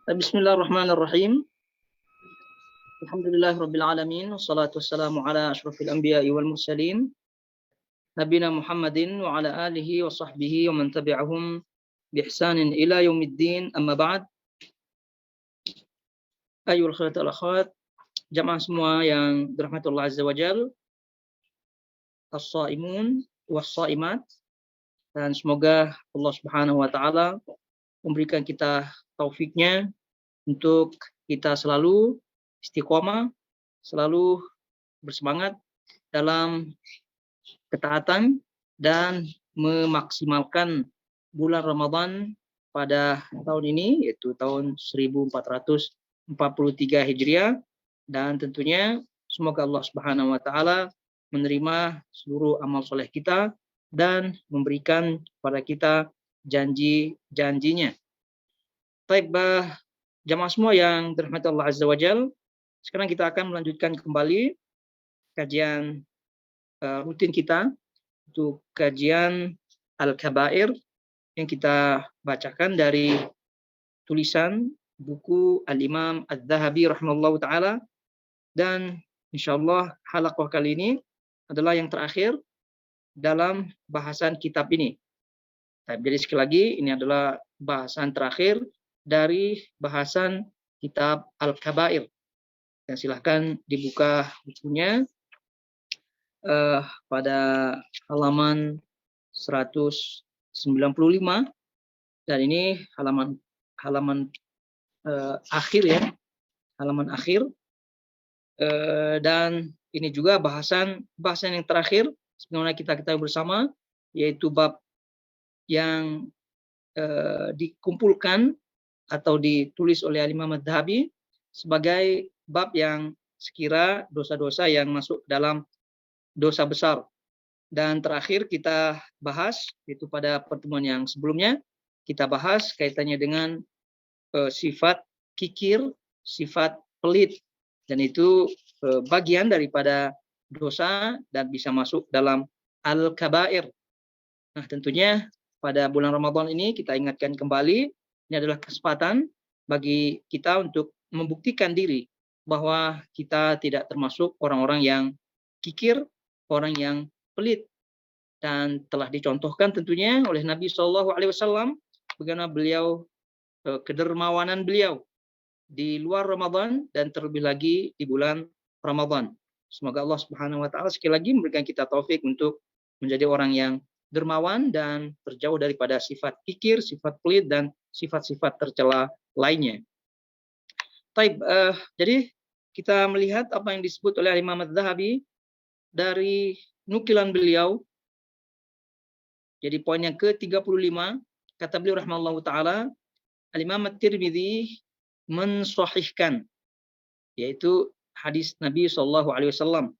Bismillahirrahmanirrahim. Alhamdulillahirabbil alamin wassalatu wassalamu ala asyrofil anbiya'i wal mursalin nabiyina Muhammadin wa ala alihi wa sahbihi wa man tabi'ahum bi ihsanin ila yaumiddin. Amma ba'd. Ayyuhal akhwat wal akhwat, jamaah semua yang dirahmati Allah azza wajal, as-shaimun was-shaimat, dan semoga Allah Subhanahu wa taala memberikan kita taufiknya untuk kita selalu istiqomah, selalu bersemangat dalam ketaatan dan memaksimalkan bulan Ramadan pada tahun ini, yaitu tahun 1443 Hijriah, dan tentunya semoga Allah Subhanahu wa taala menerima seluruh amal soleh kita dan memberikan kepada kita janji-janjinya. Baik, jamaah semua yang dirahmati Allah azza wajal, sekarang kita akan melanjutkan kembali kajian rutin kita untuk kajian Al-Kabair yang kita bacakan dari tulisan buku Al-Imam Adz-Dzahabi rahimahullahu taala, dan insyaallah halaqah kali ini adalah yang terakhir dalam bahasan kitab ini. Jadi sekali lagi, ini adalah bahasan terakhir dari bahasan kitab Al-Kabair. Dan silahkan dibuka bukunya pada halaman 195, dan ini halaman akhir ya, halaman akhir, dan ini juga bahasan yang terakhir sebagaimana kita ketahui bersama, yaitu bab yang dikumpulkan atau ditulis oleh Imam Adz-Dzahabi sebagai bab yang sekira dosa-dosa yang masuk dalam dosa besar. Dan terakhir kita bahas, yaitu pada pertemuan yang sebelumnya, kita bahas kaitannya dengan sifat kikir, sifat pelit, dan itu bagian daripada dosa dan bisa masuk dalam Al-Kabair. Nah, tentunya pada bulan Ramadan ini kita ingatkan kembali, ini adalah kesempatan bagi kita untuk membuktikan diri bahwa kita tidak termasuk orang-orang yang kikir, orang yang pelit. Dan telah dicontohkan tentunya oleh Nabi SAW bagaimana beliau, kedermawanan beliau di luar Ramadan dan terlebih lagi di bulan Ramadan. Semoga Allah Subhanahu wa taala sekali lagi memberikan kita taufik untuk menjadi orang yang dermawan dan terjauh daripada sifat kikir, sifat pelit, dan sifat-sifat tercela lainnya. Baik, jadi kita melihat apa yang disebut oleh Imam Adz-Dzahabi dari nukilan beliau. Jadi poin yang ke-35, kata beliau rahimahullahu taala, Al-Imam At-Tirmidzi mensahihkan, yaitu hadis Nabi SAW.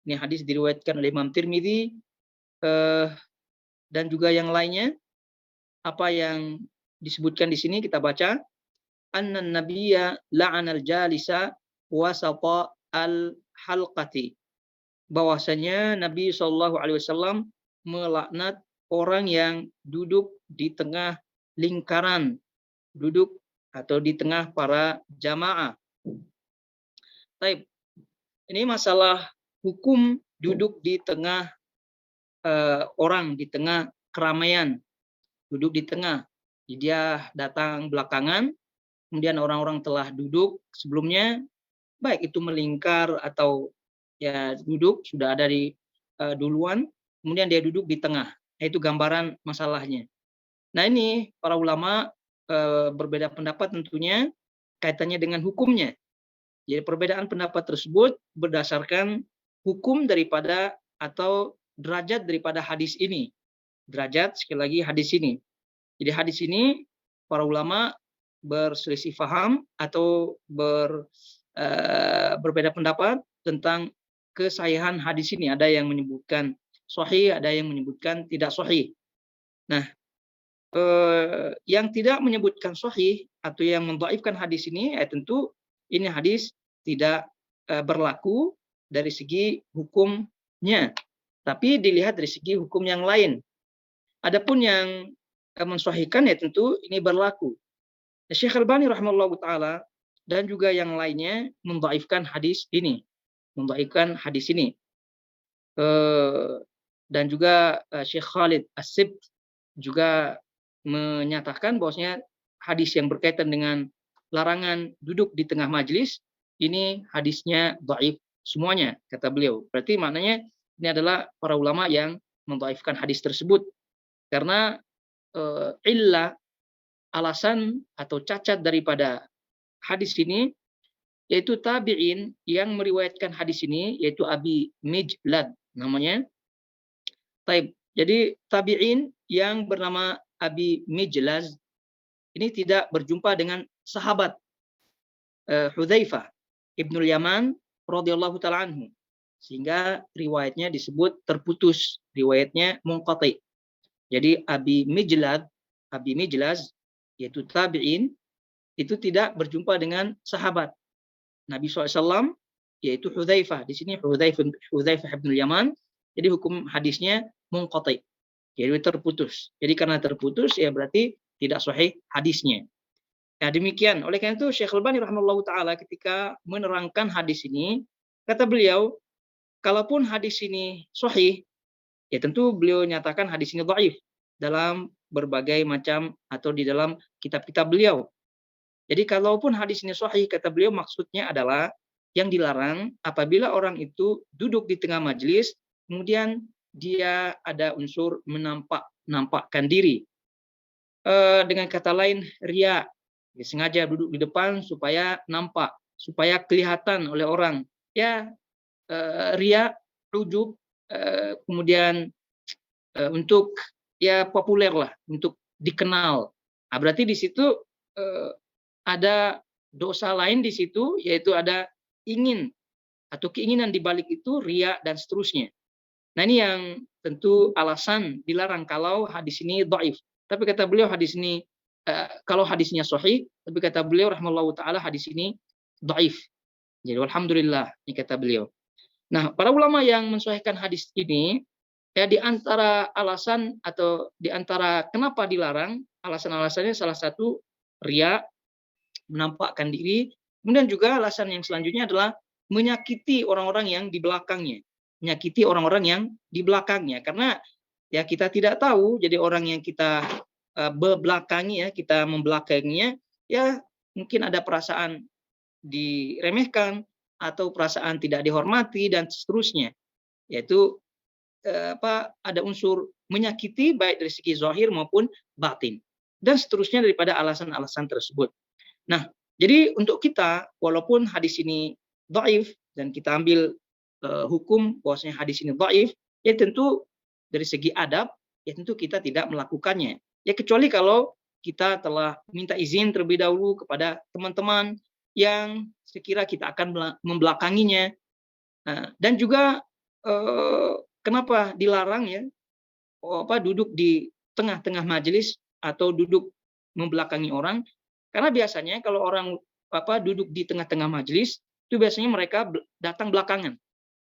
Ini hadis diriwayatkan oleh Imam Tirmidzi dan juga yang lainnya. Apa yang disebutkan di sini kita baca, annan nabiyya la'anal jalisa wasata al-halqati, bahwasanya Nabi SAW melaknat orang yang duduk di tengah lingkaran, duduk atau di tengah para jamaah. Baik, ini masalah hukum duduk di tengah orang, di tengah keramaian, duduk di tengah. Dia datang belakangan, kemudian orang-orang telah duduk sebelumnya, baik itu melingkar atau ya duduk sudah ada di duluan, kemudian dia duduk di tengah. Itu gambaran masalahnya. Nah, ini para ulama berbeda pendapat tentunya kaitannya dengan hukumnya. Jadi perbedaan pendapat tersebut berdasarkan hukum daripada atau derajat daripada hadis ini. Derajat, sekali lagi, hadis ini. Jadi hadis ini para ulama berselisih paham atau berbeda pendapat tentang kesahihan hadis ini. Ada yang menyebutkan sahih, ada yang menyebutkan tidak sahih. Nah, yang tidak menyebutkan sahih atau yang mendhaifkan hadis ini, tentu ini hadis tidak berlaku dari segi hukumnya, tapi dilihat dari segi hukum yang lain. Adapun yang mensahihkan, ya tentu ini berlaku. Syekh Albani rahimahullah taala dan juga yang lainnya mendhaifkan hadis ini, mendhaifkan hadis ini. Dan juga Syekh Khalid As-Sibt juga menyatakan bahwasanya hadis yang berkaitan dengan larangan duduk di tengah majlis ini hadisnya dhaif semuanya, kata beliau. Berarti maknanya ini adalah para ulama yang mendhaifkan hadis tersebut karena illah, alasan atau cacat daripada hadis ini yaitu tabi'in yang meriwayatkan hadis ini yaitu Abi Mijlad namanya. Taib. Jadi tabi'in yang bernama Abi Mijlaz ini tidak berjumpa dengan sahabat Hudzaifah Ibnul Yaman radhiyallahu taala anhu. Sehingga riwayatnya disebut terputus, riwayatnya munqati. Jadi Abi Mijlaz yaitu tabi'in itu tidak berjumpa dengan sahabat Nabi SAW yaitu Hudzaifah. Di sini Hudzaifah Ibnul Yaman. Jadi hukum hadisnya munqati. Jadi terputus. Jadi karena terputus ya berarti tidak sahih hadisnya. Nah, demikian. Oleh karena itu Syekh Albani rahimahullahu taala ketika menerangkan hadis ini, kata beliau, kalaupun hadis ini sahih, ya tentu beliau nyatakan hadis ini dhaif dalam berbagai macam atau di dalam kitab-kitab beliau. Jadi kalaupun hadis ini sahih, kata beliau maksudnya adalah yang dilarang apabila orang itu duduk di tengah majelis, kemudian dia ada unsur menampakkan diri. Dengan kata lain, riya. Dia sengaja duduk di depan supaya nampak, supaya kelihatan oleh orang. Ya, riya, ujub, kemudian untuk ya populer lah, untuk dikenal. Nah, berarti di situ ada dosa lain di situ, yaitu ada ingin atau keinginan di balik itu, riya dan seterusnya. Nah, ini yang tentu alasan dilarang kalau hadis ini dhaif. Tapi kata beliau hadis ini kalau hadisnya sahih, tapi kata beliau rahimahullahu taala hadis ini dhaif. Jadi alhamdulillah, ini kata beliau. Nah, para ulama yang mensahihkan hadis ini ya di antara alasan atau di antara kenapa dilarang, alasan-alasannya salah satu riya, menampakkan diri, kemudian juga alasan yang selanjutnya adalah menyakiti orang-orang yang di belakangnya. Menyakiti orang-orang yang di belakangnya. Karena ya kita tidak tahu, jadi orang yang kita bebelakangi ya, kita membelakanginya, ya mungkin ada perasaan diremehkan, atau perasaan tidak dihormati, dan seterusnya. Yaitu ada unsur menyakiti baik dari segi zahir maupun batin. Dan seterusnya daripada alasan-alasan tersebut. Nah, jadi untuk kita, walaupun hadis ini dhaif, dan kita ambil hukum bahwasanya hadis ini dhaif, ya tentu dari segi adab, ya tentu kita tidak melakukannya. Ya kecuali kalau kita telah minta izin terlebih dahulu kepada teman-teman yang sekira kita akan membelakanginya. Dan juga kenapa dilarang ya duduk di tengah-tengah majelis atau duduk membelakangi orang? Karena biasanya kalau orang duduk di tengah-tengah majelis itu biasanya mereka datang belakangan.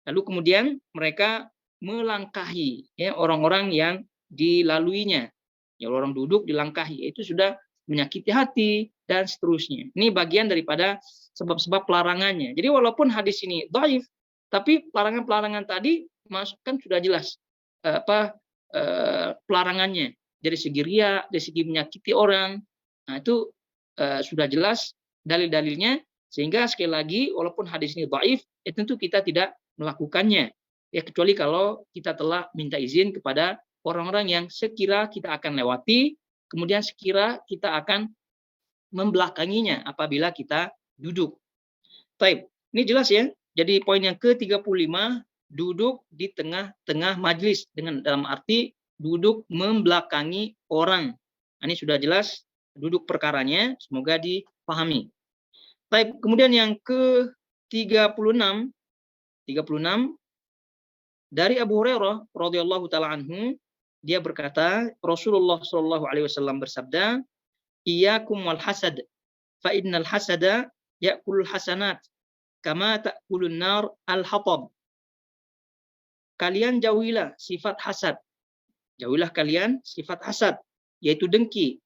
Lalu kemudian mereka melangkahi ya orang-orang yang dilaluinya. Ya orang duduk dilangkahi, itu sudah menyakiti hati dan seterusnya. Ini bagian daripada sebab-sebab pelarangannya. Jadi walaupun hadis ini dhaif, tapi pelarangan-pelarangan tadi kan sudah jelas pelarangannya dari segi riya, dari segi menyakiti orang. Nah, itu sudah jelas dalil-dalilnya, sehingga sekali lagi walaupun hadis ini dhaif, ya tentu kita tidak melakukannya. Ya kecuali kalau kita telah minta izin kepada orang-orang yang sekira kita akan lewati, kemudian sekira kita akan membelakanginya apabila kita duduk. Baik, ini jelas ya. Jadi poin yang ke-35, duduk di tengah-tengah majelis dengan dalam arti duduk membelakangi orang. Ini sudah jelas duduk perkaranya, semoga dipahami. Baik, kemudian yang ke-36 dari Abu Hurairah radhiyallahu taala anhu, dia berkata, Rasulullah Shallallahu alaihi wasallam bersabda, "Iyyakum wal hasad, fa innal hasada ya'kulul hasanat kama ta'kulun nar al-hatab." Kalian jauhilah sifat hasad. Jauhilah kalian sifat hasad, yaitu dengki.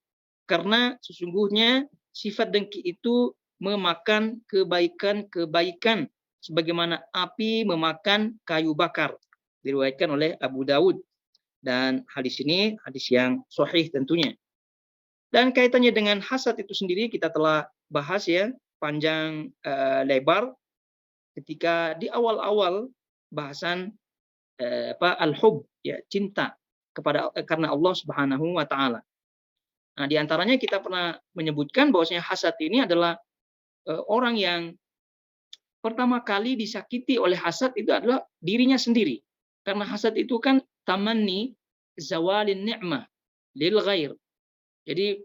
Karena sesungguhnya sifat dengki itu memakan kebaikan-kebaikan sebagaimana api memakan kayu bakar. Diriwayatkan oleh Abu Dawud. Dan hadis ini hadis yang sahih tentunya. Dan kaitannya dengan hasad itu sendiri kita telah bahas ya panjang lebar ketika di awal-awal bahasan al-hub ya cinta kepada karena Allah Subhanahu wa taala. Nah, di antaranya kita pernah menyebutkan bahwasanya hasad ini adalah orang yang pertama kali disakiti oleh hasad itu adalah dirinya sendiri. Karena hasad itu kan tamanni zawalin ni'mah lil ghair. Jadi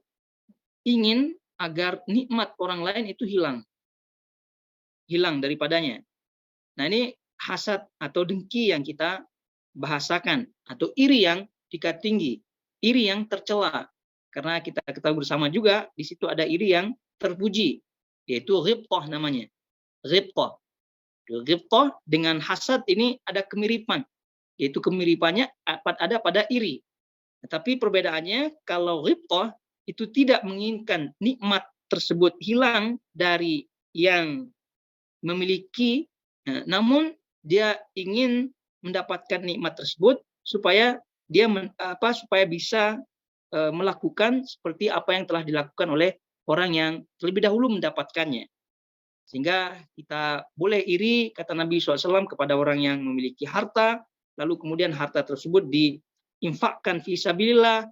ingin agar nikmat orang lain itu hilang daripadanya. Nah, ini hasad atau dengki yang kita bahasakan atau iri yang tingkat tinggi, iri yang tercela. Karena kita ketahui bersama juga di situ ada iri yang terpuji, yaitu ghibthah namanya. Ghibthah. Ghibthah dengan hasad ini ada kemiripan, yaitu kemiripannya ada pada iri. Tetapi perbedaannya kalau ghibthah itu tidak menginginkan nikmat tersebut hilang dari yang memiliki, namun dia ingin mendapatkan nikmat tersebut supaya dia supaya bisa melakukan seperti apa yang telah dilakukan oleh orang yang terlebih dahulu mendapatkannya. Sehingga kita boleh iri, kata Nabi SAW, kepada orang yang memiliki harta, lalu kemudian harta tersebut diinfakkan fi sabilillah,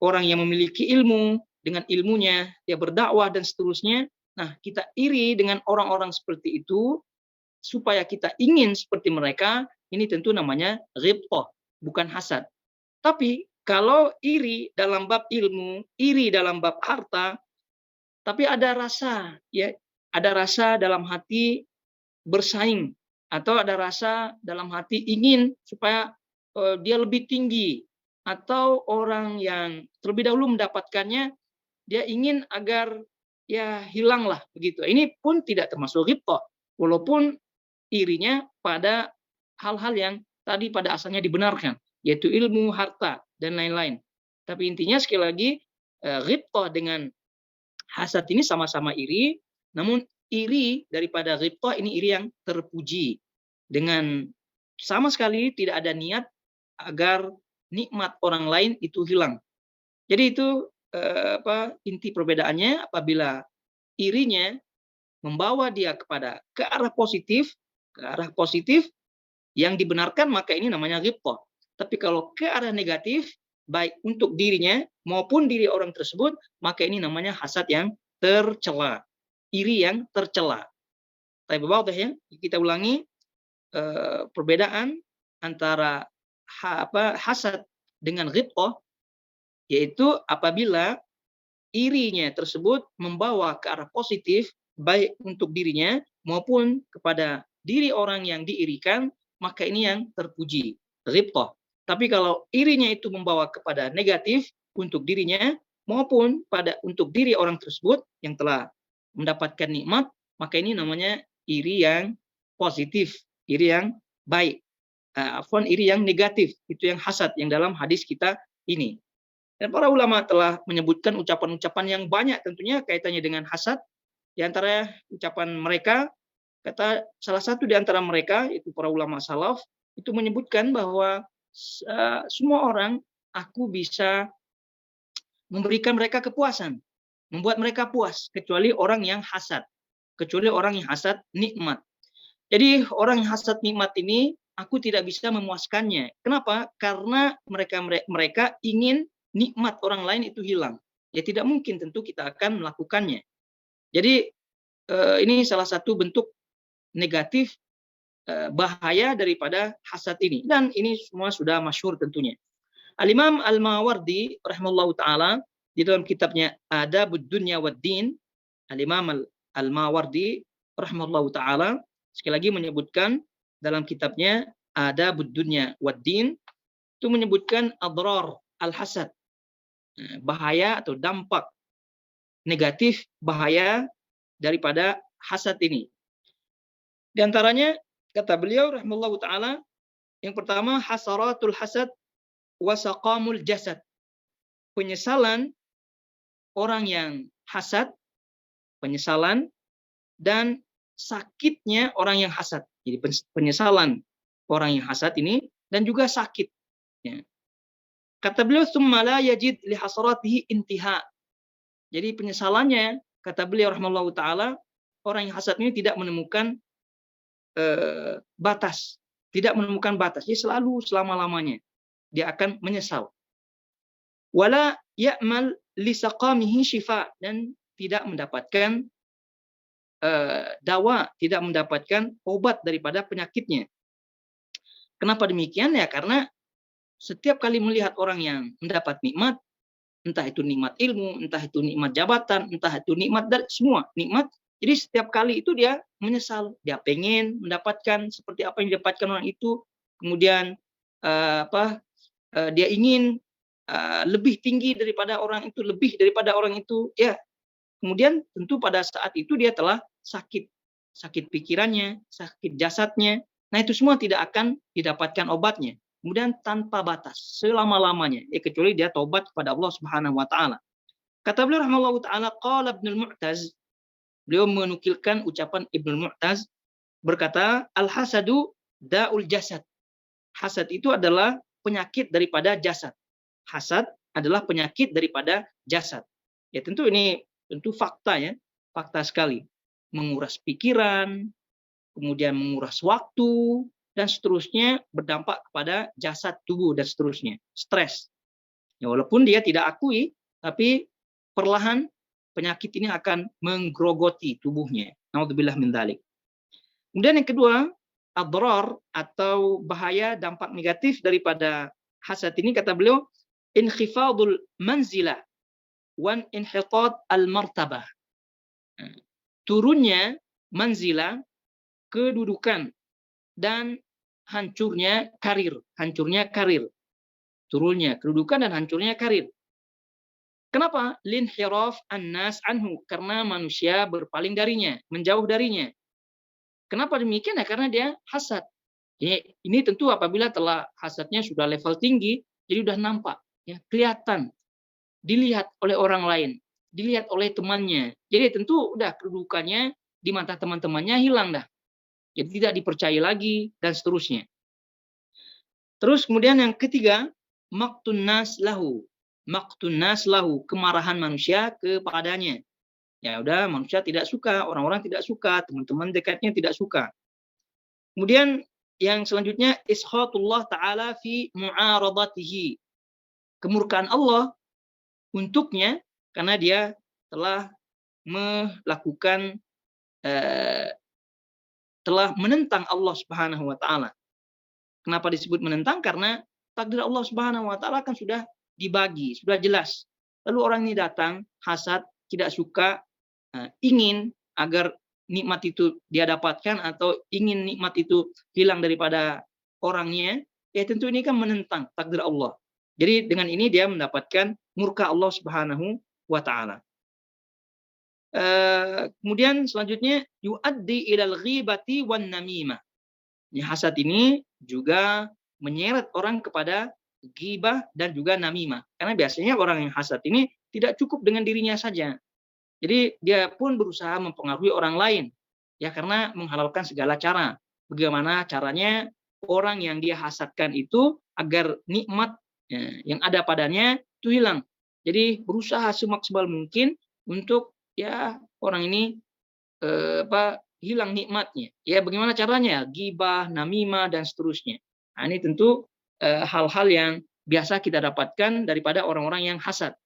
orang yang memiliki ilmu, dengan ilmunya dia berdakwah dan seterusnya. Nah, kita iri dengan orang-orang seperti itu supaya kita ingin seperti mereka, ini tentu namanya ghibthah, bukan hasad. Tapi kalau iri dalam bab ilmu, iri dalam bab harta, tapi ada rasa ya, ada rasa dalam hati bersaing atau ada rasa dalam hati ingin supaya dia lebih tinggi, atau orang yang terlebih dahulu mendapatkannya dia ingin agar ya hilanglah begitu. Ini pun tidak termasuk ghibthah, walaupun irinya pada hal-hal yang tadi pada asalnya dibenarkan, yaitu ilmu, harta dan lain-lain. Tapi intinya sekali lagi ghibthah dengan hasad ini sama-sama iri, namun iri daripada ghibthah ini iri yang terpuji, dengan sama sekali tidak ada niat agar nikmat orang lain itu hilang. Jadi itu inti perbedaannya. Apabila irinya membawa dia ke arah positif yang dibenarkan, maka ini namanya ghibthah. Tapi kalau ke arah negatif, baik untuk dirinya maupun diri orang tersebut, maka ini namanya hasad yang tercela, iri yang tercela. Tapi bawah ya, kita ulangi perbedaan antara hasad dengan ghibthah, yaitu apabila irinya tersebut membawa ke arah positif baik untuk dirinya maupun kepada diri orang yang diirikan, maka ini yang terpuji, ghibthah. Tapi kalau irinya itu membawa kepada negatif untuk dirinya maupun untuk diri orang tersebut yang telah mendapatkan nikmat, maka ini namanya iri yang positif, iri yang baik. Iri yang negatif, itu yang hasad yang dalam hadis kita ini. Dan para ulama telah menyebutkan ucapan-ucapan yang banyak tentunya kaitannya dengan hasad. Di antara ucapan mereka, salah satu di antara mereka, itu para ulama salaf, itu menyebutkan bahwa semua orang aku bisa memberikan mereka kepuasan, membuat mereka puas, kecuali orang yang hasad. Kecuali orang yang hasad nikmat. Jadi orang yang hasad nikmat ini, aku tidak bisa memuaskannya. Kenapa? Karena mereka ingin nikmat orang lain itu hilang. Ya tidak mungkin tentu kita akan melakukannya. Jadi ini salah satu bentuk negatif bahaya daripada hasad ini. Dan ini semua sudah masyhur tentunya. Al-Imam Al-Mawardi rahimahullahu taala di dalam kitabnya Adabud Dunya wad Din, Al-Imam Al-Mawardi rahimahullahu taala sekali lagi menyebutkan dalam kitabnya Adabud Dunya wad Din, itu menyebutkan adrar al-hasad, bahaya atau dampak negatif bahaya daripada hasad ini. Di antaranya kata beliau rahimahullahu taala, yang pertama hasaratul hasad wa saqamul jasad. Penyesalan orang yang hasad, penyesalan, dan sakitnya orang yang hasad. Jadi penyesalan orang yang hasad ini dan juga sakit. Ya. Kata beliau, "Tsumma la yajid li hasratihi intiha." Jadi penyesalannya, kata beliau rahimahullahu taala, orang yang hasad ini tidak menemukan batas, tidak menemukan batas. Jadi selalu selama-lamanya dia akan menyesal. Wala ya'mal li saqamihi syifa, dan tidak mendapatkan dawa, tidak mendapatkan obat daripada penyakitnya. Kenapa demikian? Ya karena setiap kali melihat orang yang mendapat nikmat, entah itu nikmat ilmu, entah itu nikmat jabatan, entah itu nikmat dan semua nikmat. Jadi setiap kali itu dia menyesal, dia pengen mendapatkan seperti apa yang didapatkan orang itu, kemudian dia ingin lebih tinggi daripada orang itu, lebih daripada orang itu, ya. Kemudian tentu pada saat itu dia telah sakit, sakit pikirannya, sakit jasadnya. Nah itu semua tidak akan didapatkan obatnya. Kemudian tanpa batas selama-lamanya, kecuali dia taubat kepada Allah Subhanahu wa taala. Kata beliau rahimahullahu taala, qala Ibnul Mu'taz, beliau menukilkan ucapan Ibnul Mu'taz berkata, al-hasadu da'ul jasad. Hasad itu adalah penyakit daripada jasad. Hasad adalah penyakit daripada jasad. Ya tentu ini tentu fakta ya, fakta sekali. Menguras pikiran, kemudian menguras waktu, dan seterusnya berdampak kepada jasad tubuh dan seterusnya. Stres. Ya, walaupun dia tidak akui, tapi perlahan penyakit ini akan menggerogoti tubuhnya. Naudzubillah min dzalik. Kemudian yang kedua, adrar atau bahaya dampak negatif daripada hasad ini, kata beliau, inkhifadul manzilah wan inhitat al-martabah. Turunnya manzilah, kedudukan, dan hancurnya karir. Turunnya kedudukan dan hancurnya karir. Kenapa? Linhiraf an-nas anhu, karena manusia berpaling darinya, menjauh darinya. Kenapa demikian? Ya karena dia hasad. Ini tentu apabila telah hasadnya sudah level tinggi, jadi sudah nampak, ya, kelihatan, dilihat oleh orang lain, dilihat oleh temannya. Jadi tentu udah kedudukannya di mata teman-temannya hilang dah. Jadi tidak dipercaya lagi dan seterusnya. Terus kemudian yang ketiga, maqtun nas lahu. Maqtun nas lahu, kemarahan manusia kepadanya. Ya udah, manusia tidak suka, orang-orang tidak suka, teman-teman dekatnya tidak suka. Kemudian yang selanjutnya, iskhatullah ta'ala fi mu'aradatihi. Kemurkaan Allah untuknya karena dia telah melakukan telah menentang Allah Subhanahu wa taala. Kenapa disebut menentang? Karena takdir Allah Subhanahu wa taala kan sudah dibagi, sudah jelas. Lalu orang ini datang hasad, tidak suka, ingin agar nikmat itu dia dapatkan atau ingin nikmat itu hilang daripada orangnya, ya tentu ini kan menentang takdir Allah. Jadi dengan ini dia mendapatkan murka Allah Subhanahu wa taala. Kemudian selanjutnya yuaddi ilal ghibati wan namimah. Hasad ini juga menyeret orang kepada ghibah dan juga namimah. Karena biasanya orang yang hasad ini tidak cukup dengan dirinya saja. Jadi dia pun berusaha mempengaruhi orang lain. Ya karena menghalalkan segala cara. Bagaimana caranya orang yang dia hasadkan itu agar nikmat yang ada padanya itu hilang. Jadi berusaha semaksimal mungkin untuk ya orang ini hilang nikmatnya. Ya bagaimana caranya? Ghibah, namimah dan seterusnya. Nah, ini tentu hal-hal yang biasa kita dapatkan daripada orang-orang yang hasad.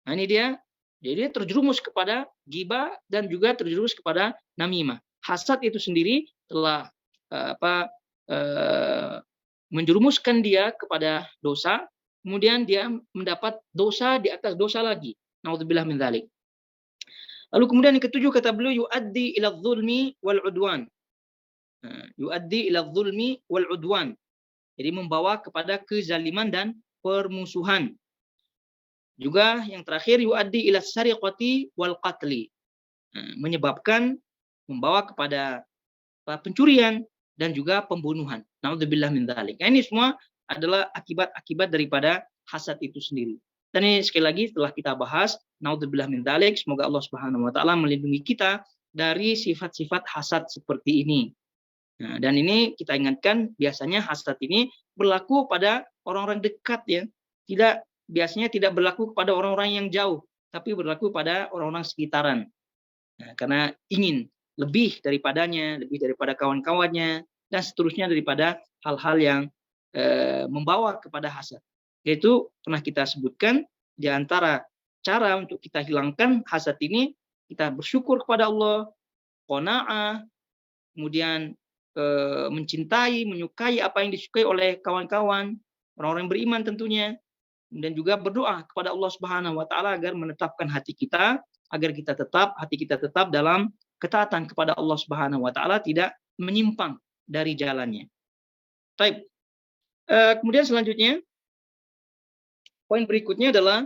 Nah, ini dia. Jadi terjerumus kepada ghibah dan juga terjerumus kepada namimah. Hasad itu sendiri telah menjerumuskan dia kepada dosa, kemudian dia mendapat dosa di atas dosa lagi. Naudzubillah min dzalik. Lalu kemudian yang ketujuh kata beliau yuaddi ila dzulmi wal udwan. Yuaddi ila dzulmi wal udwan. Jadi membawa kepada kezaliman dan permusuhan. Juga yang terakhir yuaddi ila sariqati wal qatli. Menyebabkan membawa kepada pencurian dan juga pembunuhan. Naudzubillah min dzalik. Ini semua adalah akibat-akibat daripada hasad itu sendiri. Dan ini sekali lagi setelah kita bahas, naudzubillah min dzalik, semoga Allah Subhanahu wa taala melindungi kita dari sifat-sifat hasad seperti ini. Nah, dan ini kita ingatkan biasanya hasad ini berlaku pada orang-orang dekat ya. Biasanya tidak berlaku kepada orang-orang yang jauh, tapi berlaku pada orang-orang sekitaran. Nah, karena ingin lebih daripadanya, lebih daripada kawan-kawannya, dan seterusnya daripada hal-hal yang membawa kepada hasad. Yaitu pernah kita sebutkan di antara cara untuk kita hilangkan hasad ini, kita bersyukur kepada Allah, qanaah, kemudian mencintai, menyukai apa yang disukai oleh kawan-kawan, orang-orang beriman tentunya, dan juga berdoa kepada Allah Subhanahu wa taala agar menetapkan hati kita, agar hati kita tetap dalam ketaatan kepada Allah Subhanahu wa taala, tidak menyimpang dari jalannya. Baik. Kemudian selanjutnya poin berikutnya adalah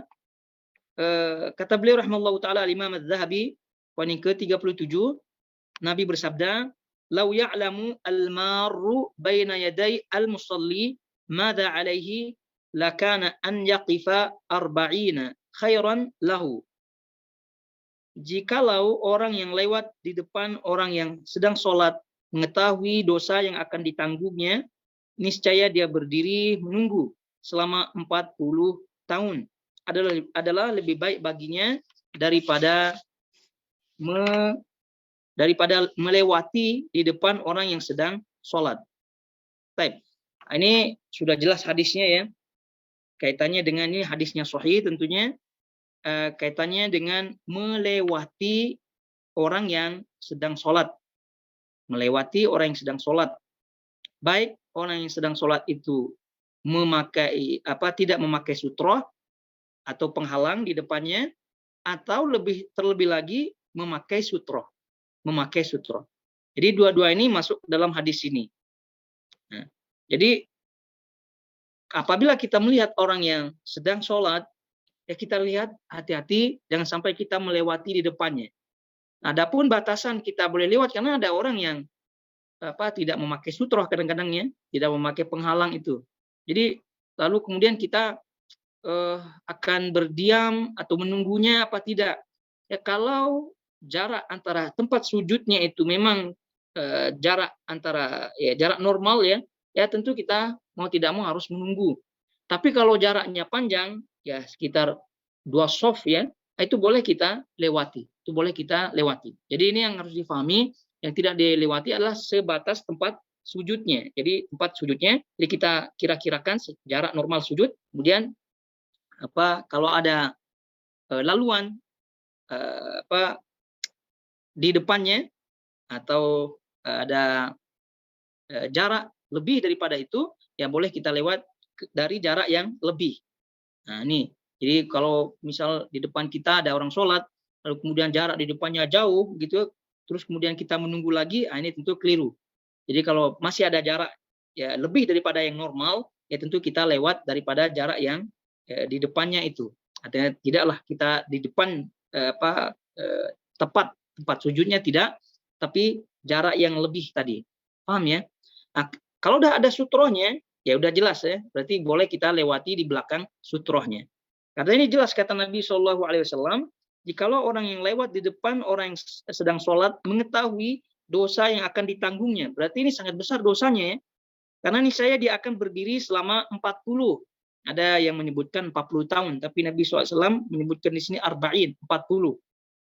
kata beliau rahimallahu taala Imam Az-Zahabi, poin yang ke-37, Nabi bersabda, "Lau ya'lamu al-marru baina yaday al-musalli madza 'alaihi lakana an yaqifa arba'ina khairan lahu." Jikalau orang yang lewat di depan orang yang sedang sholat mengetahui dosa yang akan ditanggungnya, niscaya dia berdiri menunggu selama 40 tahun adalah lebih baik baginya daripada melewati di depan orang yang sedang sholat. Baik. Ini sudah jelas hadisnya ya. Kaitannya dengan ini hadisnya sahih tentunya. Kaitannya dengan melewati orang yang sedang sholat. Melewati orang yang sedang sholat. Baik orang yang sedang sholat itu tidak memakai sutroh atau penghalang di depannya, atau terlebih lagi memakai sutroh. Jadi dua-dua ini masuk dalam hadis ini. Nah, jadi apabila kita melihat orang yang sedang sholat, ya kita lihat hati-hati jangan sampai kita melewati di depannya. Adapun batasan kita boleh lewat karena ada orang yang tidak memakai sutroh kadang-kadangnya, tidak memakai penghalang itu. Jadi lalu kemudian kita akan berdiam atau menunggunya apa tidak. Ya kalau jarak antara tempat sujudnya itu memang jarak normal ya tentu kita mau tidak mau harus menunggu. Tapi kalau jaraknya panjang ya sekitar 2 shaf ya, itu boleh kita lewati. Jadi ini yang harus difahami, yang tidak dilewati adalah sebatas tempat sujudnya. Jadi tempat sujudnya, jadi kita kira-kirakan jarak normal sujud, kemudian kalau ada laluan di depannya atau ada jarak lebih daripada itu, ya boleh kita lewat dari jarak yang lebih. Nah ini, jadi kalau misal di depan kita ada orang sholat, lalu kemudian jarak di depannya jauh gitu, terus kemudian kita menunggu lagi, ini tentu keliru. Jadi kalau masih ada jarak ya lebih daripada yang normal, ya tentu kita lewat daripada jarak yang di depannya itu. Artinya tidaklah kita di depan tepat tempat sujudnya tidak, tapi jarak yang lebih tadi. Paham ya? Nah, kalau udah ada sutrohnya, ya udah jelas ya, berarti boleh kita lewati di belakang sutrohnya. Karena ini jelas kata Nabi SAW, jikalau orang yang lewat di depan orang yang sedang sholat mengetahui dosa yang akan ditanggungnya, berarti ini sangat besar dosanya ya. Karena niscaya dia akan berdiri selama 40. Ada yang menyebutkan 40 tahun, tapi Nabi SAW menyebutkan di sini arba'in, 40.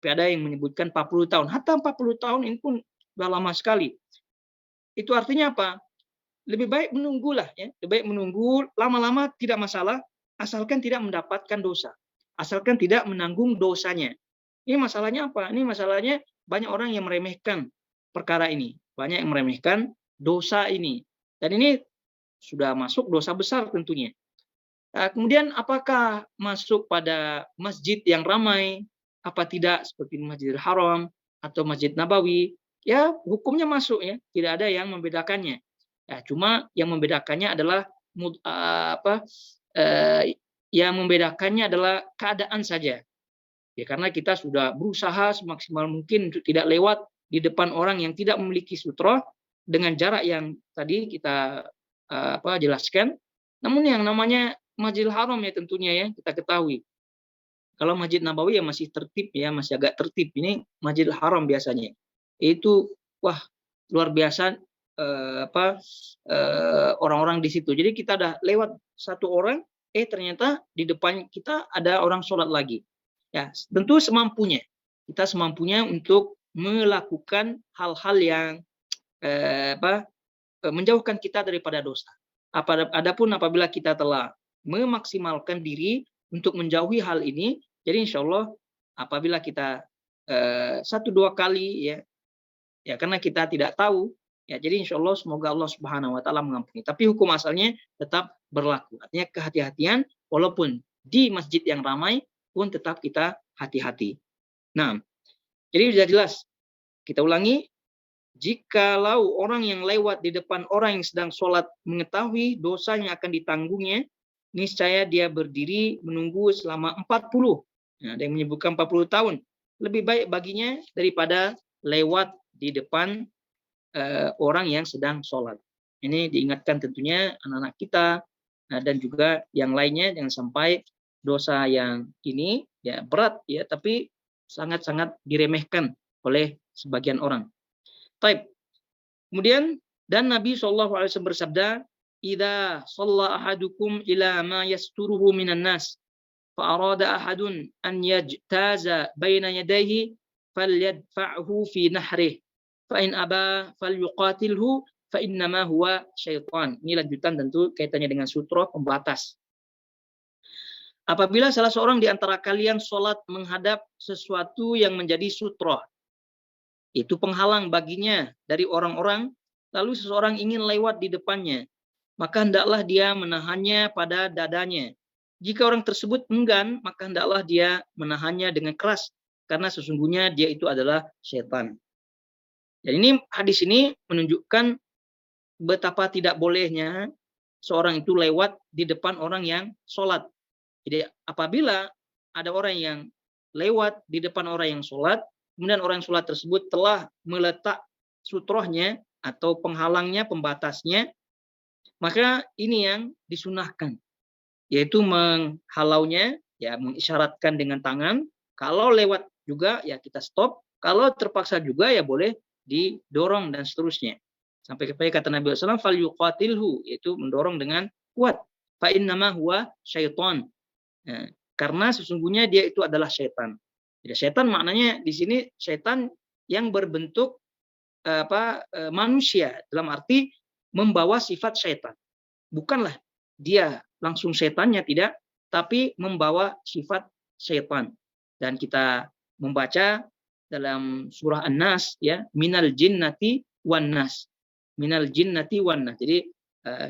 Tapi ada yang menyebutkan 40 tahun. Hatta 40 tahun ini pun sudah lama sekali. Itu artinya apa? Lebih baik menunggulah ya. Lebih baik menunggu, lama-lama tidak masalah, asalkan tidak mendapatkan dosa. Asalkan tidak menanggung dosanya. Ini masalahnya apa? Ini masalahnya banyak orang yang meremehkan perkara ini. Banyak yang meremehkan dosa ini. Dan ini sudah masuk dosa besar tentunya. Kemudian apakah masuk pada masjid yang ramai? Apa tidak seperti Masjidil Haram atau Masjid Nabawi? Ya hukumnya masuk ya. Tidak ada yang membedakannya. Ya, cuma yang membedakannya adalah yang membedakannya adalah keadaan saja. Ya karena kita sudah berusaha semaksimal mungkin untuk tidak lewat di depan orang yang tidak memiliki sutroh dengan jarak yang tadi kita jelaskan. Namun yang namanya Masjidil Haram ya tentunya ya kita ketahui Kalau Masjid Nabawi ya masih tertib ya, masih agak tertib. Ini Masjidil Haram biasanya. Itu wah luar biasa orang-orang di situ. Jadi kita udah lewat satu orang, ternyata di depan kita ada orang sholat lagi. Ya, tentu semampunya. Kita semampunya untuk melakukan hal-hal yang menjauhkan kita daripada dosa. Adapun apabila kita telah memaksimalkan diri untuk menjauhi hal ini, jadi insya Allah apabila kita 1-2 kali ya karena kita tidak tahu, ya jadi insya Allah semoga Allah Subhanahu Wa Taala mengampuni. Tapi hukum asalnya tetap berlaku. Artinya kehati-hatian walaupun di masjid yang ramai pun tetap kita hati-hati. Nah, jadi sudah jelas. Kita ulangi. Jikalau orang yang lewat di depan orang yang sedang sholat mengetahui dosa yang akan ditanggungnya, niscaya dia berdiri menunggu selama 40. Nah, ada yang menyebutkan 40 tahun. Lebih baik baginya daripada lewat di depan orang yang sedang sholat. Ini diingatkan tentunya anak-anak kita dan juga yang lainnya, jangan sampai dosa yang ini ya berat ya, tapi sangat-sangat diremehkan oleh sebagian orang. Taib. Kemudian dan Nabi SAW bersabda, "Idza shalla ahadukum ila ma yasturuhu minan nas, fa arada ahadun an yajtaza baina yadayhi falyadfa'hu fi nahrih, fa in aba falyuqatilhu fa innama huwa syaitan." Ini lanjutan tentu kaitannya dengan sutra pembatas. Apabila salah seorang di antara kalian sholat menghadap sesuatu yang menjadi sutra, itu penghalang baginya dari orang-orang, lalu seseorang ingin lewat di depannya, maka hendaklah dia menahannya pada dadanya. Jika orang tersebut enggan, maka hendaklah dia menahannya dengan keras, karena sesungguhnya dia itu adalah setan. Jadi ini hadis ini menunjukkan betapa tidak bolehnya seorang itu lewat di depan orang yang sholat. Jadi apabila ada orang yang lewat di depan orang yang sholat, kemudian orang sholat tersebut telah meletak sutrohnya atau penghalangnya, pembatasnya, maka ini yang disunahkan, yaitu menghalaunya, ya mengisyaratkan dengan tangan. Kalau lewat juga ya kita stop, kalau terpaksa juga ya boleh didorong dan seterusnya. Sampai kepada kata Nabi SAW, falyuqatilhu, yaitu mendorong dengan kuat. Fa innama huwa syaitan. Nah, karena sesungguhnya dia itu adalah syaitan. Jadi setan maknanya di sini setan yang berbentuk manusia, dalam arti membawa sifat setan. Bukanlah dia langsung setannya, tidak, tapi membawa sifat setan. Dan kita membaca dalam surah An-Nas ya, minal jinnati wan nas. Minal jinnati wan nas. Jadi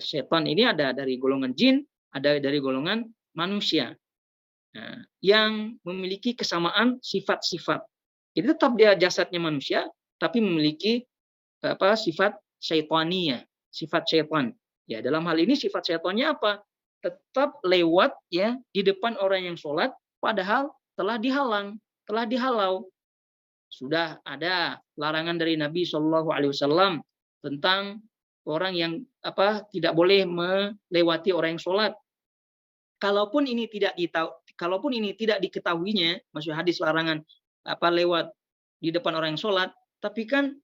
setan ini ada dari golongan jin, ada dari golongan manusia. Nah, yang memiliki kesamaan sifat-sifat. Jadi tetap dia jasadnya manusia, tapi memiliki sifat syaitaniyah, sifat syaitan. Ya, dalam hal ini sifat syaitannya apa? Tetap lewat ya di depan orang yang sholat, padahal telah dihalang, telah dihalau. Sudah ada larangan dari Nabi SAW tentang orang yang tidak boleh melewati orang yang sholat. Kalaupun ini tidak diketahuinya, maksud hadis larangan lewat di depan orang yang sholat, tapi kan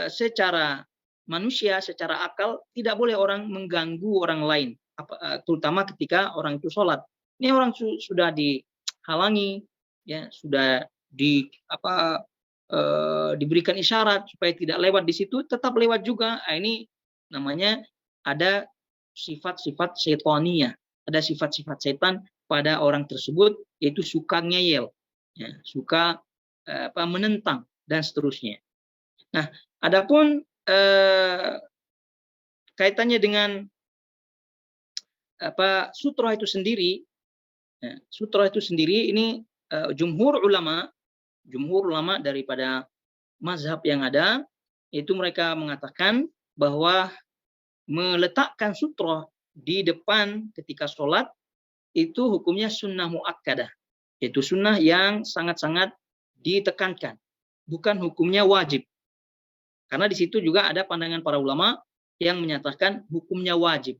secara manusia, secara akal tidak boleh orang mengganggu orang lain, terutama ketika orang itu sholat. Ini orang sudah dihalangi, ya sudah diberikan isyarat supaya tidak lewat di situ, tetap lewat juga. Nah, ini namanya ada sifat-sifat syaitaniyah. Ada sifat-sifat setan pada orang tersebut, yaitu suka ngeyel, ya, suka menentang dan seterusnya. Nah, adapun kaitannya dengan sutroh itu sendiri, ya, sutroh itu sendiri ini jumhur ulama daripada mazhab yang ada, itu mereka mengatakan bahwa meletakkan sutroh di depan ketika sholat itu hukumnya sunnah muakkadah, yaitu sunnah yang sangat-sangat ditekankan, bukan hukumnya wajib. Karena di situ juga ada pandangan para ulama yang menyatakan hukumnya wajib.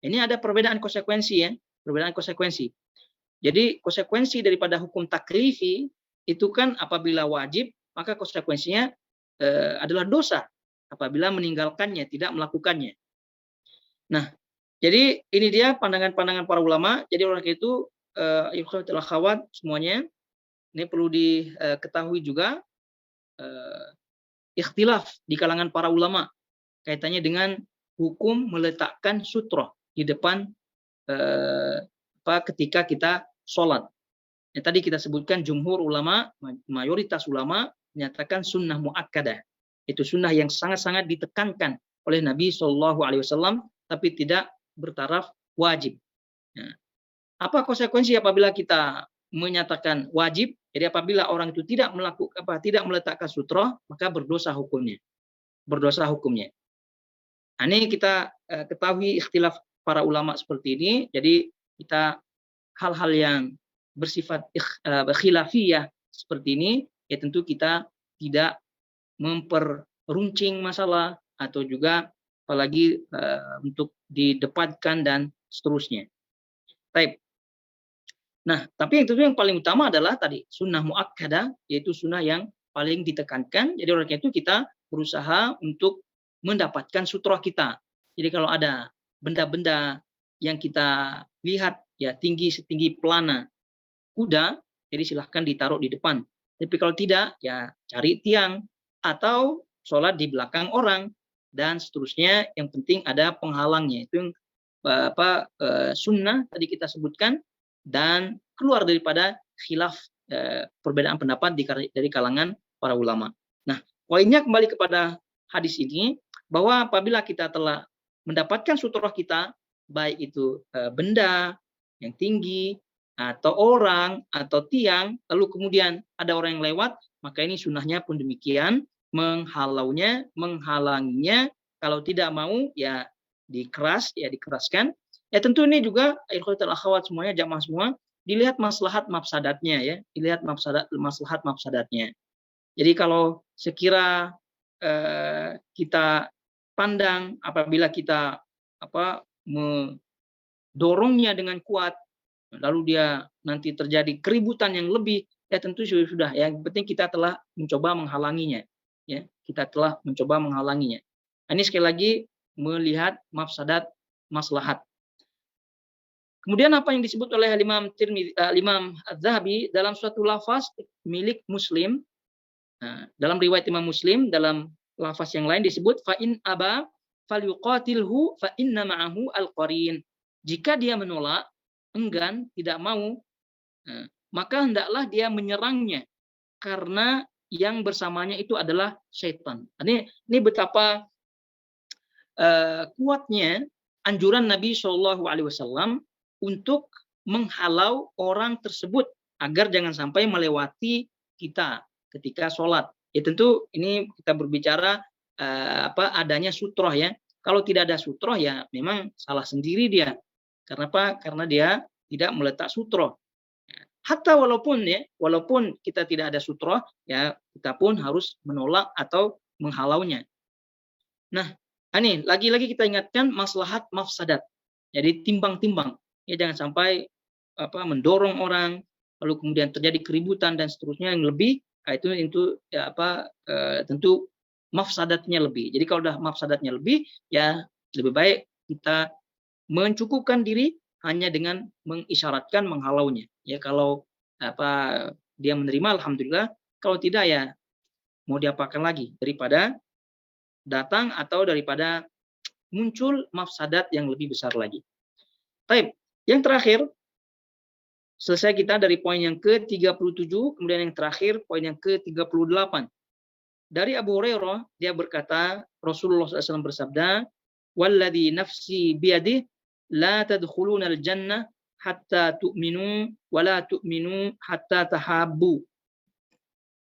Ini ada perbedaan konsekuensi ya, perbedaan konsekuensi. Jadi konsekuensi daripada hukum taklifi itu kan apabila wajib, maka konsekuensinya adalah dosa apabila meninggalkannya, tidak melakukannya. Nah, jadi ini dia pandangan-pandangan para ulama. Jadi oleh karena itu, ikhwatul akhwat semuanya, ini perlu diketahui juga ikhtilaf di kalangan para ulama kaitannya dengan hukum meletakkan sutroh di depan ketika kita sholat. Yang tadi kita sebutkan jumhur ulama, mayoritas ulama menyatakan sunnah muakkadah. Itu sunnah yang sangat-sangat ditekankan oleh Nabi Shallallahu Alaihi Wasallam, tapi tidak bertaraf wajib. Nah, apa konsekuensi apabila kita menyatakan wajib? Jadi apabila orang itu tidak meletakkan sutroh, maka berdosa hukumnya. Berdosa hukumnya. Nah, ini kita ketahui ikhtilaf para ulama seperti ini. Jadi kita hal-hal yang bersifat khilafiyah seperti ini, ya tentu kita tidak memperuncing masalah atau juga apalagi untuk didebatkan dan seterusnya. Baik. Nah, tapi yang paling utama adalah tadi sunnah muakkadah, yaitu sunnah yang paling ditekankan. Jadi oleh karena itu kita berusaha untuk mendapatkan sutroh kita. Jadi kalau ada benda-benda yang kita lihat ya tinggi setinggi pelana kuda, jadi silahkan ditaruh di depan. Tapi kalau tidak, ya cari tiang atau sholat di belakang orang dan seterusnya. Yang penting ada penghalangnya. Itu yang sunnah tadi kita sebutkan dan keluar daripada khilaf perbedaan pendapat dari kalangan para ulama. Nah, poinnya kembali kepada hadis ini bahwa apabila kita telah mendapatkan sutroh kita, baik itu benda yang tinggi atau orang atau tiang, lalu kemudian ada orang yang lewat, maka ini sunnahnya pun demikian, menghalanginya. Kalau tidak mau ya dikeraskan. Ya tentu ini juga ikhwatul akhwat semuanya, jamaah semua, dilihat maslahat mafsadatnya ya, dilihat maslahat mafsadatnya. Jadi kalau sekira kita pandang apabila kita mendorongnya dengan kuat, lalu dia nanti terjadi keributan yang lebih, ya tentu sudah. Yang penting kita telah mencoba menghalanginya, ya kita telah mencoba menghalanginya. Ini sekali lagi melihat mafsadat maslahat. Kemudian apa yang disebut oleh Imam Az-Zahabi dalam suatu lafaz milik Muslim. Nah, dalam riwayat Imam Muslim dalam lafaz yang lain disebut fa in aba falyuqatilhu fa inna ma'ahu al-qarin. Jika dia menolak, enggan, tidak mau, maka hendaklah dia menyerangnya karena yang bersamanya itu adalah syaitan. Ini betapa kuatnya anjuran Nabi Shallallahu Alaihi Wasallam untuk menghalau orang tersebut agar jangan sampai melewati kita ketika sholat. Ya tentu ini kita berbicara adanya sutroh ya. Kalau tidak ada sutroh ya memang salah sendiri dia. Karena apa? Karena dia tidak meletak sutroh. Hatta walaupun kita tidak ada sutroh, ya kita pun harus menolak atau menghalaunya. Nah, ini lagi-lagi kita ingatkan maslahat mafsadat. Jadi timbang-timbang. Ya jangan sampai mendorong orang lalu kemudian terjadi keributan dan seterusnya yang lebih. Nah, itu ya tentu mafsadatnya lebih. Jadi kalau udah mafsadatnya lebih, ya lebih baik kita mencukupkan diri hanya dengan mengisyaratkan menghalaunya. Ya kalau dia menerima alhamdulillah, kalau tidak ya mau diapakan lagi daripada datang atau daripada muncul mafsadat yang lebih besar lagi. Baik, yang terakhir selesai kita dari poin yang ke-37, kemudian yang terakhir poin yang ke-38. Dari Abu Hurairah dia berkata, Rasulullah SAW bersabda, "Walladzi nafsi biyadihi la tadkhulunal jannah hatta tu'minu wa la tu'minu hatta tahabbu.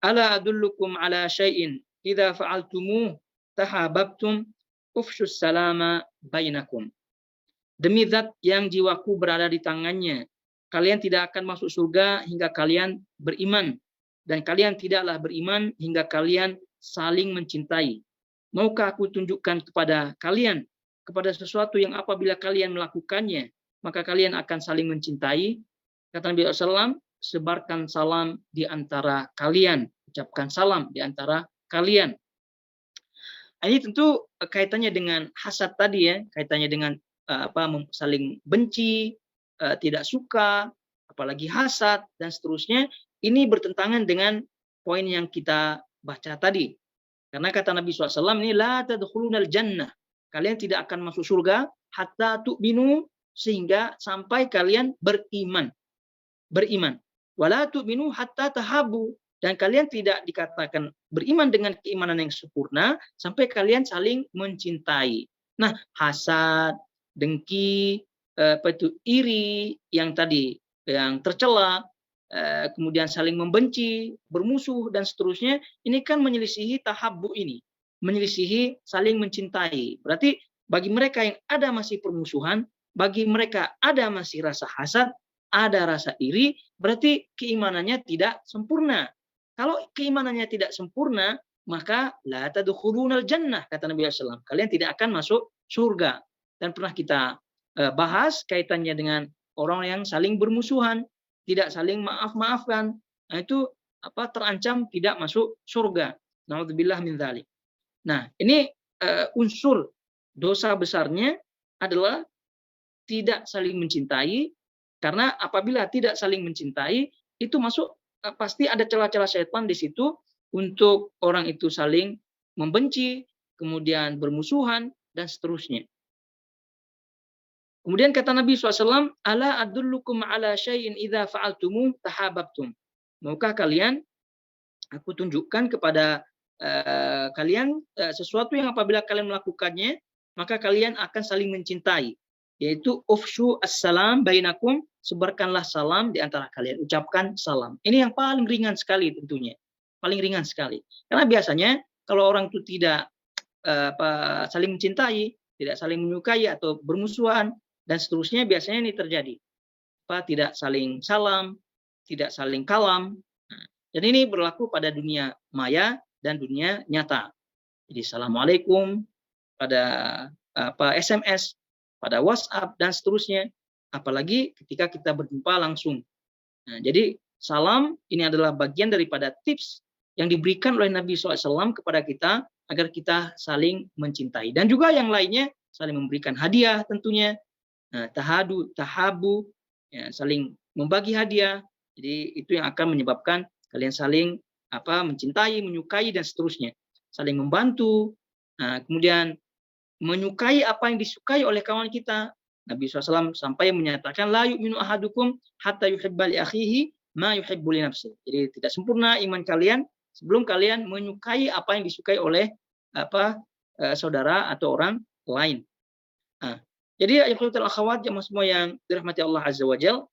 Ala adullukum ala syai'in idza fa'altumuh tahabbtum ufshus salama bainakum." Demi zat yang jiwaku berada di tangannya, kalian tidak akan masuk surga hingga kalian beriman, dan kalian tidaklah beriman hingga kalian saling mencintai. Maukah aku tunjukkan kepada kalian kepada sesuatu yang apabila kalian melakukannya, maka kalian akan saling mencintai? Kata Nabi SAW, sebarkan salam di antara kalian, ucapkan salam di antara kalian. Ini tentu kaitannya dengan hasad tadi ya, kaitannya dengan saling benci, tidak suka, apalagi hasad dan seterusnya. Ini bertentangan dengan poin yang kita baca tadi. Karena kata Nabi SAW ini la tadkhulunal jannah. Kalian tidak akan masuk surga hatta tu'minu, sehingga sampai kalian beriman. Beriman. Wala tu'minu hatta tahabu, dan kalian tidak dikatakan beriman dengan keimanan yang sempurna sampai kalian saling mencintai. Nah, hasad, dengki, iri yang tadi yang tercela, kemudian saling membenci, bermusuh dan seterusnya, ini kan menyelisihi tahabbu ini, menyelisihi saling mencintai. Berarti bagi mereka yang ada masih permusuhan, bagi mereka ada masih rasa hasad, ada rasa iri, berarti keimanannya tidak sempurna. Kalau keimanannya tidak sempurna, maka la tadkhulunal jannah, kata Nabi SAW. Kalian tidak akan masuk surga. Dan pernah kita bahas kaitannya dengan orang yang saling bermusuhan, tidak saling maaf-maafkan. Nah, itu terancam tidak masuk surga. Nauzubillah min dzalik. Nah, ini unsur dosa besarnya adalah tidak saling mencintai, karena apabila tidak saling mencintai, itu masuk pasti ada celah-celah setan di situ untuk orang itu saling membenci, kemudian bermusuhan, dan seterusnya. Kemudian kata Nabi SAW, ala adullukum ala syai'in idza fa'altumu tahabbtum. Maukah kalian, aku tunjukkan kepada kalian sesuatu yang apabila kalian melakukannya, maka kalian akan saling mencintai. Yaitu ufshu assalam bainakum, sebarkanlah salam di antara kalian, ucapkan salam. Ini yang paling ringan sekali tentunya, paling ringan sekali. Karena biasanya kalau orang itu tidak saling mencintai, tidak saling menyukai atau bermusuhan dan seterusnya, biasanya ini terjadi. Tidak saling salam, tidak saling kalam. Dan ini berlaku pada dunia maya dan dunia nyata. Jadi assalamualaikum pada SMS, pada WhatsApp dan seterusnya, apalagi ketika kita berjumpa langsung. Nah, jadi salam ini adalah bagian daripada tips yang diberikan oleh Nabi SAW kepada kita agar kita saling mencintai. Dan juga yang lainnya, saling memberikan hadiah tentunya, tahabu, ya, saling membagi hadiah. Jadi itu yang akan menyebabkan kalian saling mencintai, menyukai dan seterusnya. Saling membantu, kemudian menyukai apa yang disukai oleh kawan kita. Nabi SAW sampai menyatakan la yu'minu ahadukum hatta yuhibba li akhihi ma yuhibbu li nafsihi. Jadi tidak sempurna iman kalian sebelum kalian menyukai apa yang disukai oleh saudara atau orang lain. Jadi ikhwatul akhwat jemaah semua yang dirahmati Allah Azza wa Jalla,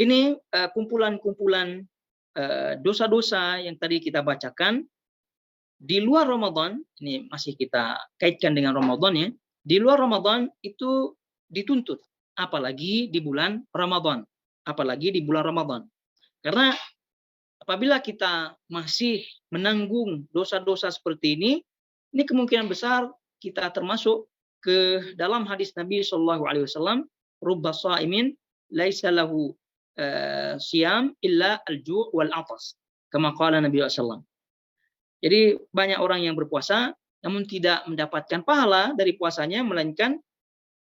ini kumpulan-kumpulan dosa-dosa yang tadi kita bacakan di luar Ramadan. Ini masih kita kaitkan dengan Ramadan ya. Di luar Ramadan itu dituntut, apalagi di bulan Ramadan. Apalagi di bulan Ramadan. Karena apabila kita masih menanggung dosa-dosa seperti ini kemungkinan besar kita termasuk ke dalam hadis Nabi SAW, rubba sha'imin laisa lahu siyam illa al-ju' wal 'atas. Kama qala Nabi SAW. Jadi banyak orang yang berpuasa namun tidak mendapatkan pahala dari puasanya, melainkan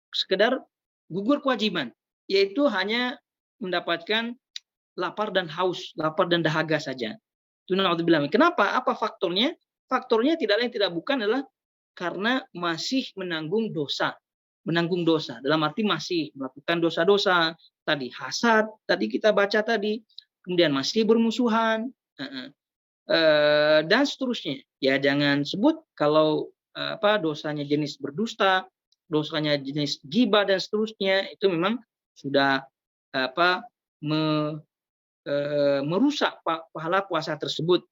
sekedar gugur kewajiban, yaitu hanya mendapatkan lapar dan haus, lapar dan dahaga saja. Itu naudzubillah. Kenapa? Apa faktornya? Faktornya tidak lain tidak bukan adalah karena masih menanggung dosa. Menanggung dosa dalam arti masih melakukan dosa-dosa tadi, hasad tadi kita baca tadi, kemudian masih bermusuhan, dan seterusnya. Ya jangan sebut kalau dosanya jenis berdusta, dosanya jenis ghibah dan seterusnya, itu memang sudah merusak pahala puasa tersebut.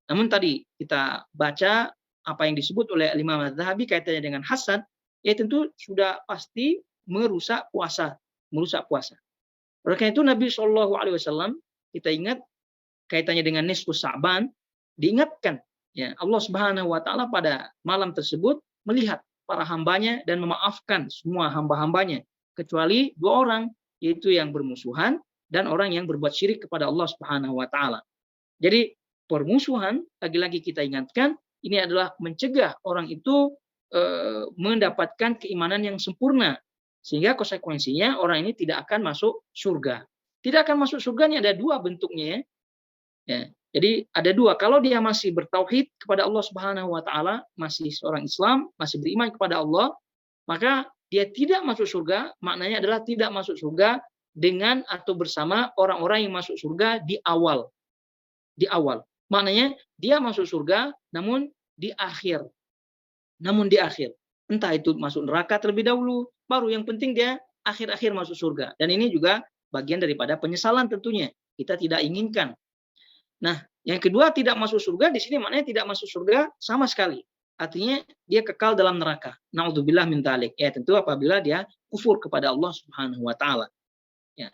Namun tadi kita baca apa yang disebut oleh Imam Az-Zahabi kaitannya dengan hasad, ya tentu sudah pasti merusak puasa, merusak puasa. Oleh karena itu Nabi SAW, kita ingat kaitannya dengan nisfus Sa'ban, diingatkan ya Allah Subhanahu wa taala pada malam tersebut melihat para hambanya dan memaafkan semua hamba-hambanya kecuali 2 orang, yaitu yang bermusuhan dan orang yang berbuat syirik kepada Allah Subhanahu wa taala. Jadi permusuhan, lagi-lagi kita ingatkan, ini adalah mencegah orang itu mendapatkan keimanan yang sempurna, sehingga konsekuensinya orang ini tidak akan masuk surga. Tidak akan masuk surga ini ada dua bentuknya, ya. Ya, jadi ada dua. Kalau dia masih bertauhid kepada Allah Subhanahu wa taala, masih seorang Islam, masih beriman kepada Allah, maka dia tidak masuk surga, maknanya adalah tidak masuk surga dengan atau bersama orang-orang yang masuk surga di awal. Di awal. Maknanya dia masuk surga namun di akhir. Namun di akhir. Entah itu masuk neraka terlebih dahulu, baru yang penting dia akhir-akhir masuk surga. Dan ini juga bagian daripada penyesalan tentunya. Kita tidak inginkan. Nah, yang kedua tidak masuk surga di sini maknanya tidak masuk surga sama sekali. Artinya dia kekal dalam neraka. Naudzubillah min dzalik. Ya, tentu apabila dia kufur kepada Allah Subhanahu wa taala. Ya.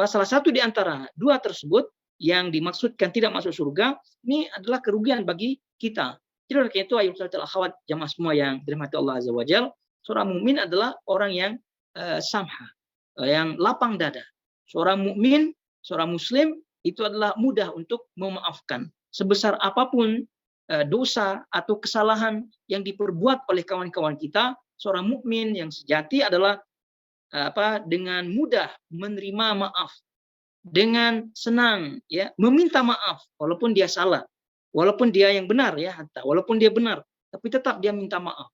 Salah satu di antara dua tersebut yang dimaksudkan tidak masuk surga ini adalah kerugian bagi kita. Jadi oleh karena itu ayyuhal akhwat jamaah semua yang dirahmati Allah Azza wa Jalla, seorang mukmin adalah orang yang samha, yang lapang dada. Seorang mukmin, seorang muslim itu adalah mudah untuk memaafkan sebesar apapun dosa atau kesalahan yang diperbuat oleh kawan-kawan kita. Seorang mukmin yang sejati adalah dengan mudah menerima maaf, dengan senang ya meminta maaf walaupun dia salah, walaupun dia yang benar ya, walaupun dia benar tapi tetap dia minta maaf.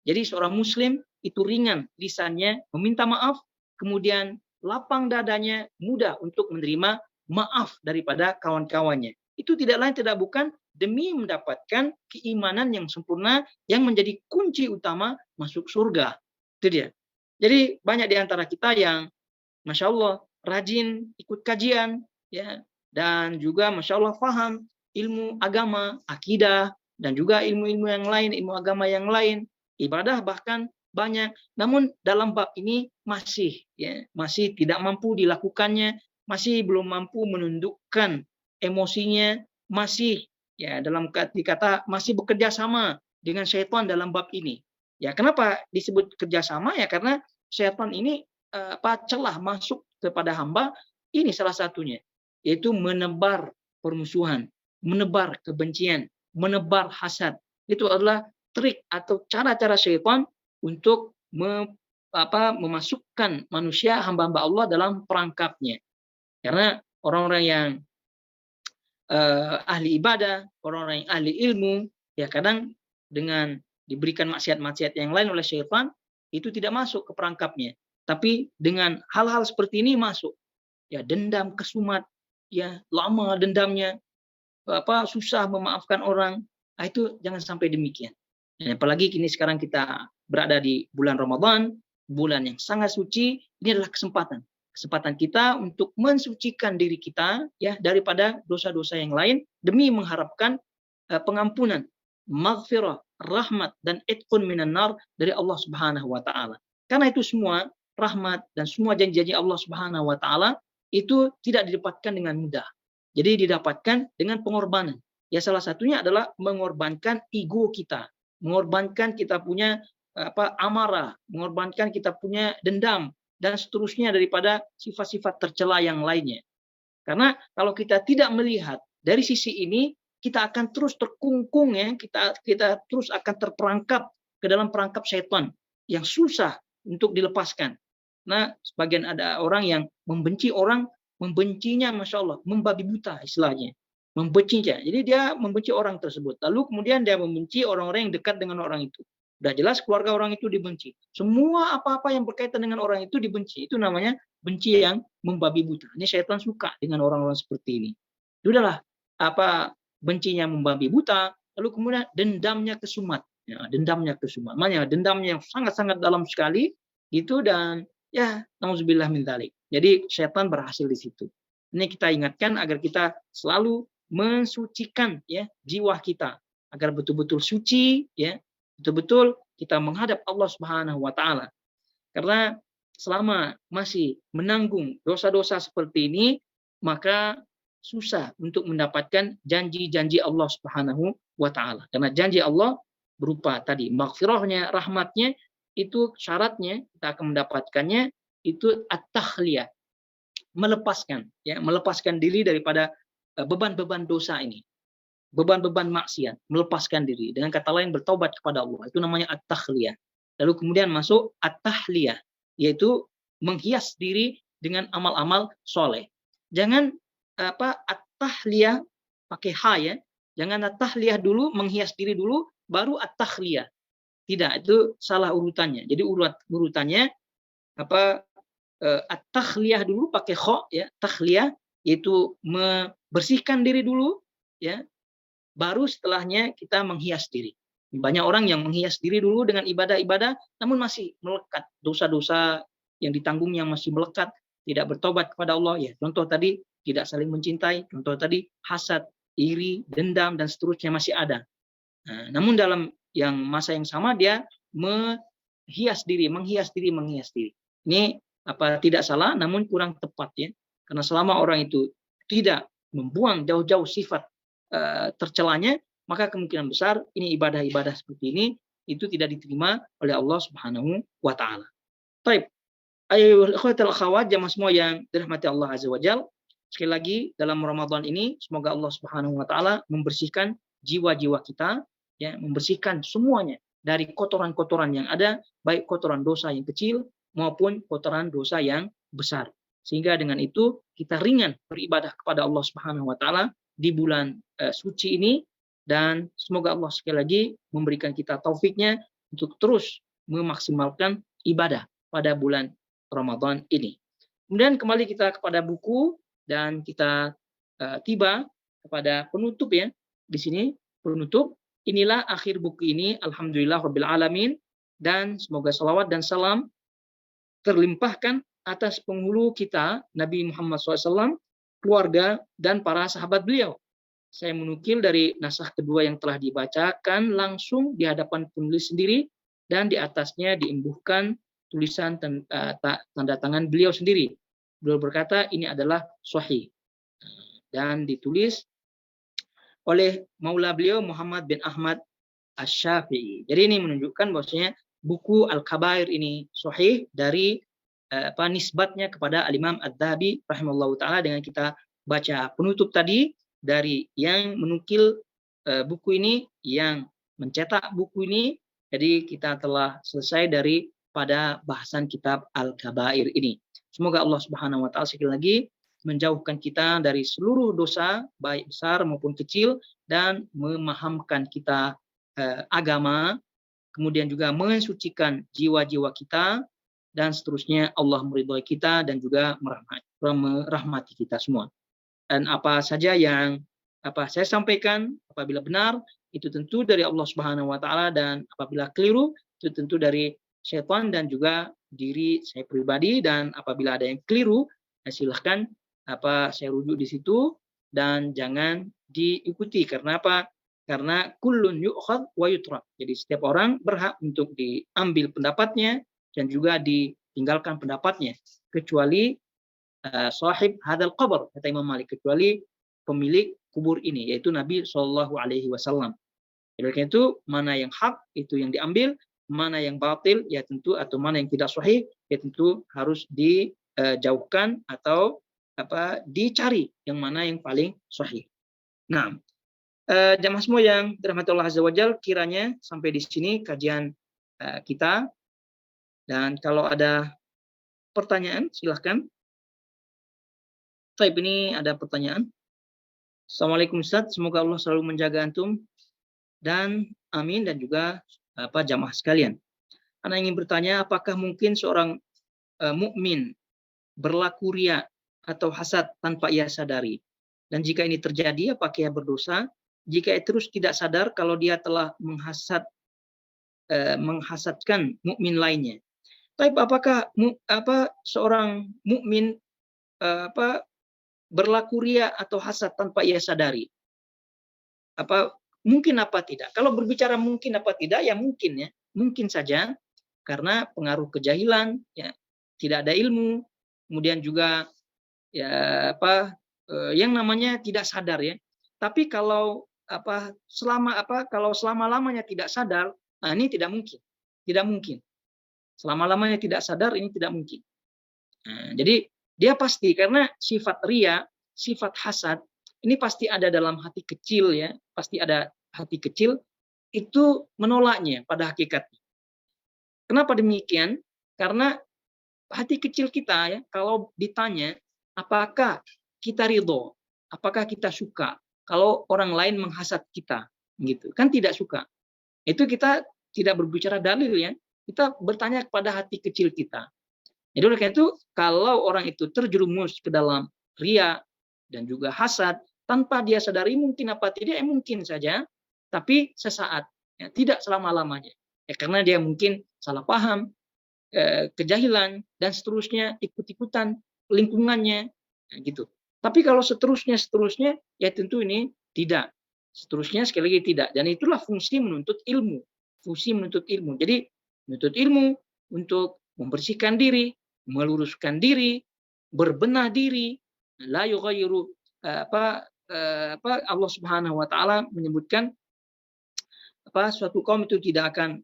Jadi seorang muslim itu ringan lisannya meminta maaf, kemudian lapang dadanya mudah untuk menerima maaf daripada kawan-kawannya. Itu tidak lain tidak bukan demi mendapatkan keimanan yang sempurna yang menjadi kunci utama masuk surga. Itu dia. Jadi banyak di antara kita yang Masya Allah rajin ikut kajian, ya, dan juga Masya Allah paham ilmu agama, akidah, dan juga ilmu-ilmu yang lain, ilmu agama yang lain, ibadah bahkan banyak. Namun dalam bab ini masih tidak mampu dilakukannya, masih belum mampu menundukkan emosinya, masih ya dalam kata masih bekerja sama dengan syaitan dalam bab ini. Ya, kenapa disebut kerjasama? Ya karena syaitan ini celah masuk kepada hamba ini salah satunya, yaitu menebar permusuhan, menebar kebencian, menebar hasad. Itu adalah trik atau cara-cara syaitan untuk memasukkan manusia hamba-hamba Allah dalam perangkapnya. Karena orang-orang yang ahli ibadah, orang-orang yang ahli ilmu, ya kadang dengan diberikan maksiat-maksiat yang lain oleh syaitan, itu tidak masuk ke perangkapnya. Tapi dengan hal-hal seperti ini masuk. Ya dendam, kesumat, ya lama dendamnya, susah memaafkan orang. Nah, itu jangan sampai demikian. Dan apalagi kini sekarang kita berada di bulan Ramadan, bulan yang sangat suci, ini adalah kesempatan kita untuk mensucikan diri kita ya daripada dosa-dosa yang lain demi mengharapkan pengampunan, maghfirah, rahmat dan itqun minan nar dari Allah Subhanahu wa taala. Karena itu semua rahmat dan semua janji-janji Allah Subhanahu wa taala itu tidak didapatkan dengan mudah. Jadi didapatkan dengan pengorbanan. Ya salah satunya adalah mengorbankan ego kita, mengorbankan kita punya amarah, mengorbankan kita punya dendam dan seterusnya daripada sifat-sifat tercela yang lainnya. Karena kalau kita tidak melihat dari sisi ini, kita akan terus terkungkung ya, kita terus akan terperangkap ke dalam perangkap setan yang susah untuk dilepaskan. Nah, sebagian ada orang yang membenci orang, membencinya Masya Allah, membabi buta istilahnya. Membencinya. Jadi dia membenci orang tersebut. Lalu kemudian dia membenci orang-orang yang dekat dengan orang itu. Udah jelas keluarga orang itu dibenci. Semua apa-apa yang berkaitan dengan orang itu dibenci. Itu namanya benci yang membabi buta. Ini syaitan suka dengan orang-orang seperti ini. Sudahlah, bencinya membabi buta, lalu kemudian dendamnya kesumat. Ya, dendamnya kesumat. Makanya dendamnya yang sangat-sangat dalam sekali gitu dan ya nauzubillah min dzalik. Jadi syaitan berhasil di situ. Ini kita ingatkan agar kita selalu mensucikan ya jiwa kita agar betul-betul suci ya, betul-betul kita menghadap Allah Subhanahu wa taala. Karena selama masih menanggung dosa-dosa seperti ini, maka susah untuk mendapatkan janji-janji Allah Subhanahu wa taala. Karena janji Allah berupa tadi maghfirahnya, rahmatnya, itu syaratnya kita akan mendapatkannya itu at-takhliyah, melepaskan diri daripada beban-beban dosa ini, beban-beban maksiat, melepaskan diri. Dengan kata lain bertobat kepada Allah. Itu namanya at-takhliyah. Lalu kemudian masuk at-tahliyah, yaitu menghias diri dengan amal-amal soleh. Jangan at-tahliyah pakai ha ya. Jangan at-tahliyah dulu, menghias diri dulu, baru at-takhliyah. Tidak, itu salah urutannya. Jadi urutannya at-takhliyah dulu pakai kha ya, takhliyah yaitu membersihkan diri dulu ya, baru setelahnya kita menghias diri. Banyak orang yang menghias diri dulu dengan ibadah-ibadah namun masih melekat dosa-dosa yang ditanggungnya, masih melekat, tidak bertobat kepada Allah ya. Contoh tadi tidak saling mencintai, contoh tadi hasad, iri, dendam dan seterusnya masih ada. Nah, namun dalam masa yang sama dia menghias diri. Ini tidak salah, namun kurang tepat ya. Karena selama orang itu tidak membuang jauh-jauh sifat tercelanya, maka kemungkinan besar ini ibadah-ibadah seperti ini itu tidak diterima oleh Allah Subhanahu wa taala. Baik. Ayo ikhwatal akhwat, jamaah semua yang dirahmati Allah Azza wa Jalla. Sekali lagi dalam Ramadan ini semoga Allah Subhanahu wa taala membersihkan jiwa-jiwa kita ya, membersihkan semuanya dari kotoran-kotoran yang ada, baik kotoran dosa yang kecil maupun kotoran dosa yang besar. Sehingga dengan itu kita ringan beribadah kepada Allah Subhanahu wa taala di bulan suci ini, dan semoga Allah sekali lagi memberikan kita taufiknya untuk terus memaksimalkan ibadah pada bulan Ramadan ini. Kemudian kembali kita kepada buku dan kita tiba kepada penutup ya. Di sini penutup, inilah akhir buku ini, alhamdulillah rabbil alamin, dan semoga salawat dan salam terlimpahkan atas penghulu kita Nabi Muhammad SAW, keluarga dan para sahabat beliau. Saya menukil dari naskah kedua yang telah dibacakan langsung di hadapan penulis sendiri, dan di atasnya diimbuhkan tulisan tanda tangan beliau sendiri. Beliau berkata ini adalah sahih dan ditulis oleh maula beliau Muhammad bin Ahmad Asy-Syafi'i. Jadi ini menunjukkan bahwasanya buku Al-Kabair ini sahih dari nisbatnya kepada Al-Imam Adz-Dzahabi rahimallahu taala, dengan kita baca penutup tadi dari yang menukil buku ini, yang mencetak buku ini. Jadi kita telah selesai dari pada bahasan kitab Al-Kabair ini. Semoga Allah Subhanahu wa taala sekali lagi menjauhkan kita dari seluruh dosa baik besar maupun kecil, dan memahamkan kita agama, kemudian juga mensucikan jiwa-jiwa kita, dan seterusnya Allah meridhai kita dan juga merahmati kita semua. Dan apa saja yang saya sampaikan apabila benar itu tentu dari Allah Subhanahu wa taala, dan apabila keliru itu tentu dari syaitan dan juga diri saya pribadi. Dan apabila ada yang keliru, silahkan saya rujuk di situ dan jangan diikuti. Karena apa? Karena kullun yu'khadh wa yutrak. Jadi setiap orang berhak untuk diambil pendapatnya dan juga ditinggalkan pendapatnya, kecuali sahib hadal qabr, kata Imam Malik, kecuali pemilik kubur ini, yaitu Nabi Shallallahu Alaihi Wasallam. Oleh karena itu, mana yang hak itu yang diambil, mana yang batil ya tentu, atau mana yang tidak sahih ya tentu harus dijauhkan atau dicari yang mana yang paling sahih. Nah, jamaah semua yang dirahmati Allah Azza wa Jalla, kiranya sampai di sini kajian kita, dan kalau ada pertanyaan silahkan. Baik, ini ada pertanyaan. Assalamualaikum Ustaz, semoga Allah selalu menjaga antum dan amin, dan juga jamaah sekalian. Ana ingin bertanya, apakah mungkin seorang mukmin berlaku riya atau hasad tanpa ia sadari? Dan jika ini terjadi, apakah ia berdosa? Jika ia terus tidak sadar kalau dia telah menghasadkan mukmin lainnya. Tapi apakah seorang mukmin berlaku riya atau hasad tanpa ia sadari? Mungkin apa tidak? Kalau berbicara mungkin apa tidak, ya mungkin ya, mungkin saja karena pengaruh kejahilan, ya, tidak ada ilmu, kemudian juga ya yang namanya tidak sadar ya. Tapi kalau kalau selama-lamanya tidak sadar, nah ini tidak mungkin. Tidak mungkin. Selama-lamanya tidak sadar ini tidak mungkin. Jadi dia pasti, karena sifat ria, sifat hasad ini pasti ada dalam hati kecil ya, pasti ada hati kecil itu menolaknya pada hakikatnya. Kenapa demikian? Karena hati kecil kita ya, kalau ditanya apakah kita ridho, apakah kita suka kalau orang lain menghasad kita, gitu kan, tidak suka. Itu kita tidak berbicara dalil ya, kita bertanya kepada hati kecil kita. Jadi oleh karena itu, kalau orang itu terjerumus ke dalam ria dan juga hasad tanpa dia sadari, mungkin apa tidak, mungkin saja, tapi sesaat, ya, tidak selama-lamanya. Ya, karena dia mungkin salah paham, kejahilan dan seterusnya, ikut-ikutan lingkungannya, gitu. Tapi kalau seterusnya ya tentu ini tidak. Seterusnya sekali lagi tidak. Dan itulah fungsi menuntut ilmu. Fungsi menuntut ilmu. Jadi menuntut ilmu untuk membersihkan diri, meluruskan diri, berbenah diri. La yughayyiru Allah Subhanahu wa taala menyebutkan suatu kaum itu tidak akan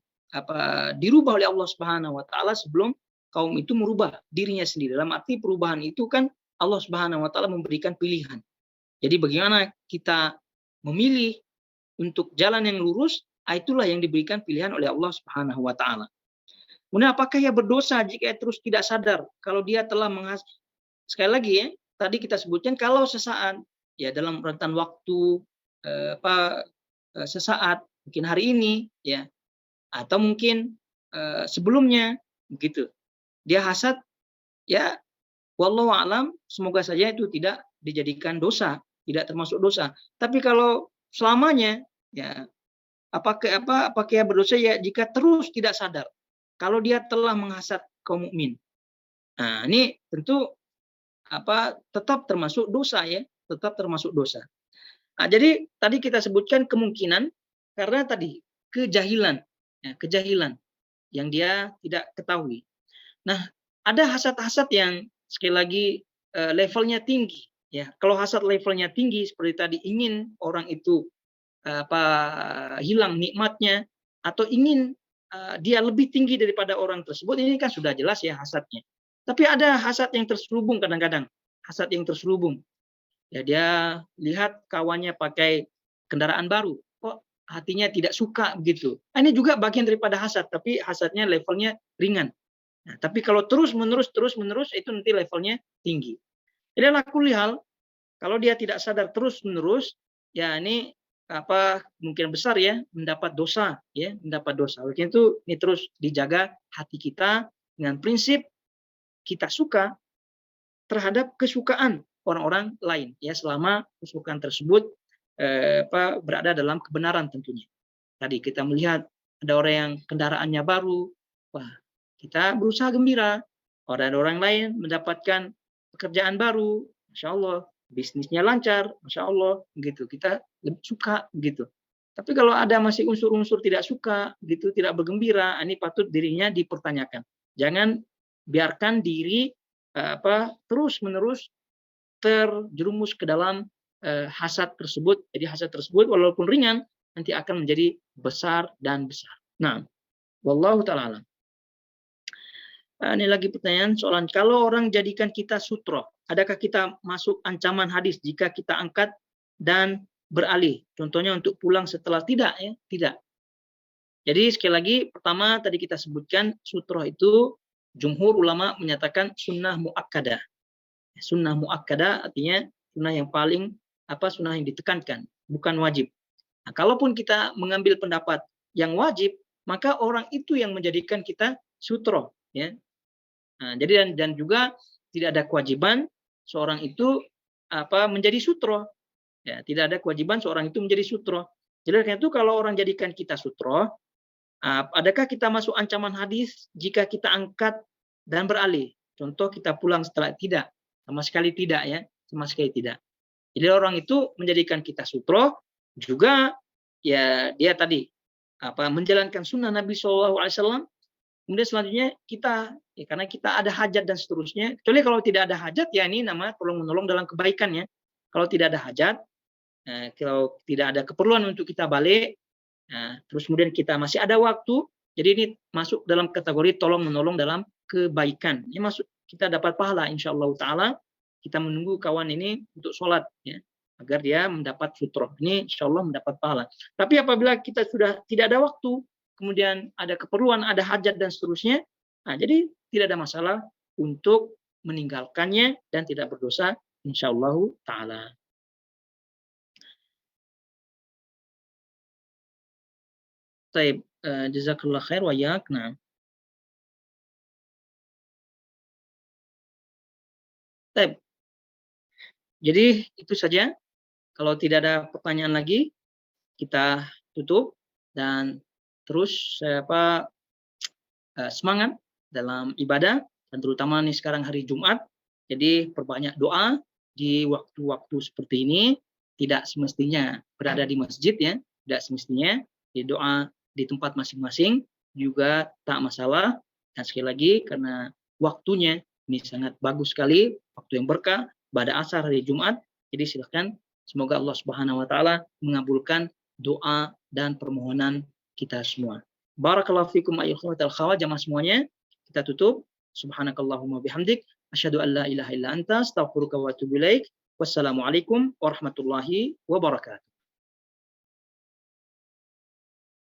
dirubah oleh Allah Subhanahu wa taala sebelum kaum itu merubah dirinya sendiri. Dalam arti perubahan itu kan Allah Subhanahu wa taala memberikan pilihan. Jadi bagaimana kita memilih untuk jalan yang lurus, itulah yang diberikan pilihan oleh Allah Subhanahu wa taala. Kemudian apakah ia berdosa jika ia terus tidak sadar kalau dia telah sekali lagi ya, tadi kita sebutkan kalau sesaat ya, dalam rentan waktu sesaat, mungkin hari ini ya, atau mungkin sebelumnya begitu. Dia hasad ya, wallahu a'lam, semoga saja itu tidak dijadikan dosa, tidak termasuk dosa. Tapi kalau selamanya ya, apakah ia berdosa ya jika terus tidak sadar kalau dia telah menghasad kaum mukmin. Nah, ini tentu tetap termasuk dosa ya, tetap termasuk dosa. Nah, jadi tadi kita sebutkan kemungkinan karena tadi kejahilan, ya, kejahilan yang dia tidak ketahui. Nah, ada hasad-hasad yang sekali lagi levelnya tinggi. Ya, kalau hasad levelnya tinggi seperti tadi, ingin orang itu hilang nikmatnya atau ingin dia lebih tinggi daripada orang tersebut, ini kan sudah jelas ya hasadnya. Tapi ada hasad yang terselubung kadang-kadang, hasad yang terselubung. Ya, dia lihat kawannya pakai kendaraan baru, kok hatinya tidak suka begitu. Ini juga bagian daripada hasad, tapi hasadnya levelnya ringan. Nah, tapi kalau terus-menerus itu nanti levelnya tinggi. Jadi ala kulli hal, kalau dia tidak sadar terus-menerus, ya ini mungkin besar ya mendapat dosa ya, mendapat dosa. Oleh itu ini terus dijaga hati kita dengan prinsip kita suka terhadap kesukaan orang-orang lain ya, selama kesukaan tersebut berada dalam kebenaran tentunya. Tadi kita melihat ada orang yang kendaraannya baru, wah, kita berusaha gembira. Orang-orang lain mendapatkan pekerjaan baru, Masya Allah, bisnisnya lancar, Masya Allah, gitu. Kita lebih suka, gitu. Tapi kalau ada masih unsur-unsur tidak suka, gitu, tidak bergembira, ini patut dirinya dipertanyakan. Jangan biarkan diri terus-menerus terjerumus ke dalam hasad tersebut. Jadi hasad tersebut walaupun ringan, nanti akan menjadi besar dan besar. Nah, wallahu ta'ala alam. Ini lagi pertanyaan soalan, kalau orang jadikan kita sutro, adakah kita masuk ancaman hadis jika kita angkat dan beralih? Contohnya untuk pulang setelah tidak ya, tidak. Jadi sekali lagi, pertama tadi kita sebutkan sutro itu jumhur ulama menyatakan sunnah muakkadah. Sunnah muakkadah artinya sunnah yang paling sunnah yang ditekankan, bukan wajib. Nah, kalaupun kita mengambil pendapat yang wajib, maka orang itu yang menjadikan kita sutro ya. Nah, jadi dan juga tidak ada kewajiban seorang itu menjadi sutro. Ya, tidak ada kewajiban seorang itu menjadi sutro. Jadi karena itu kalau orang jadikan kita sutro, adakah kita masuk ancaman hadis jika kita angkat dan beralih? Contoh kita pulang setelah tidak, sama sekali tidak ya, sama sekali tidak. Jadi orang itu menjadikan kita sutro juga ya, dia tadi menjalankan sunnah Nabi SAW. Kemudian selanjutnya kita ya, karena kita ada hajat dan seterusnya. Kecuali kalau tidak ada hajat ya, ini namanya tolong-menolong dalam kebaikan ya. Kalau tidak ada hajat, kalau tidak ada keperluan untuk kita balik, terus kemudian kita masih ada waktu, jadi ini masuk dalam kategori tolong-menolong dalam kebaikan. Ini masuk kita dapat pahala insyaallah taala. Kita menunggu kawan ini untuk sholat ya, agar dia mendapat fitrah. Ini insyaallah mendapat pahala. Tapi apabila kita sudah tidak ada waktu, kemudian ada keperluan, ada hajat dan seterusnya, nah jadi tidak ada masalah untuk meninggalkannya dan tidak berdosa insyaallah taala. Baik, jazakallah khair wa yak. Nah, baik. Jadi itu saja. Kalau tidak ada pertanyaan lagi, kita tutup dan terus semangat dalam ibadah dan terutama nih sekarang hari Jumat. Jadi perbanyak doa di waktu-waktu seperti ini. Tidak semestinya berada di masjid ya, tidak semestinya di doa di tempat masing-masing juga tak masalah. Dan sekali lagi karena waktunya ini sangat bagus sekali, waktu yang berkah pada asar hari Jumat. Jadi silakan, semoga Allah Subhanahu wa taala mengabulkan doa dan permohonan kita semua. Barakallahu fikum ayyuhatal khawat jamaah semuanya. Kita tutup. Subhanakallahumma bihamdik asyhadu an la ilaha illa anta astaghfiruka wa atubu ilaik. Wassalamualaikum warahmatullahi wabarakatuh.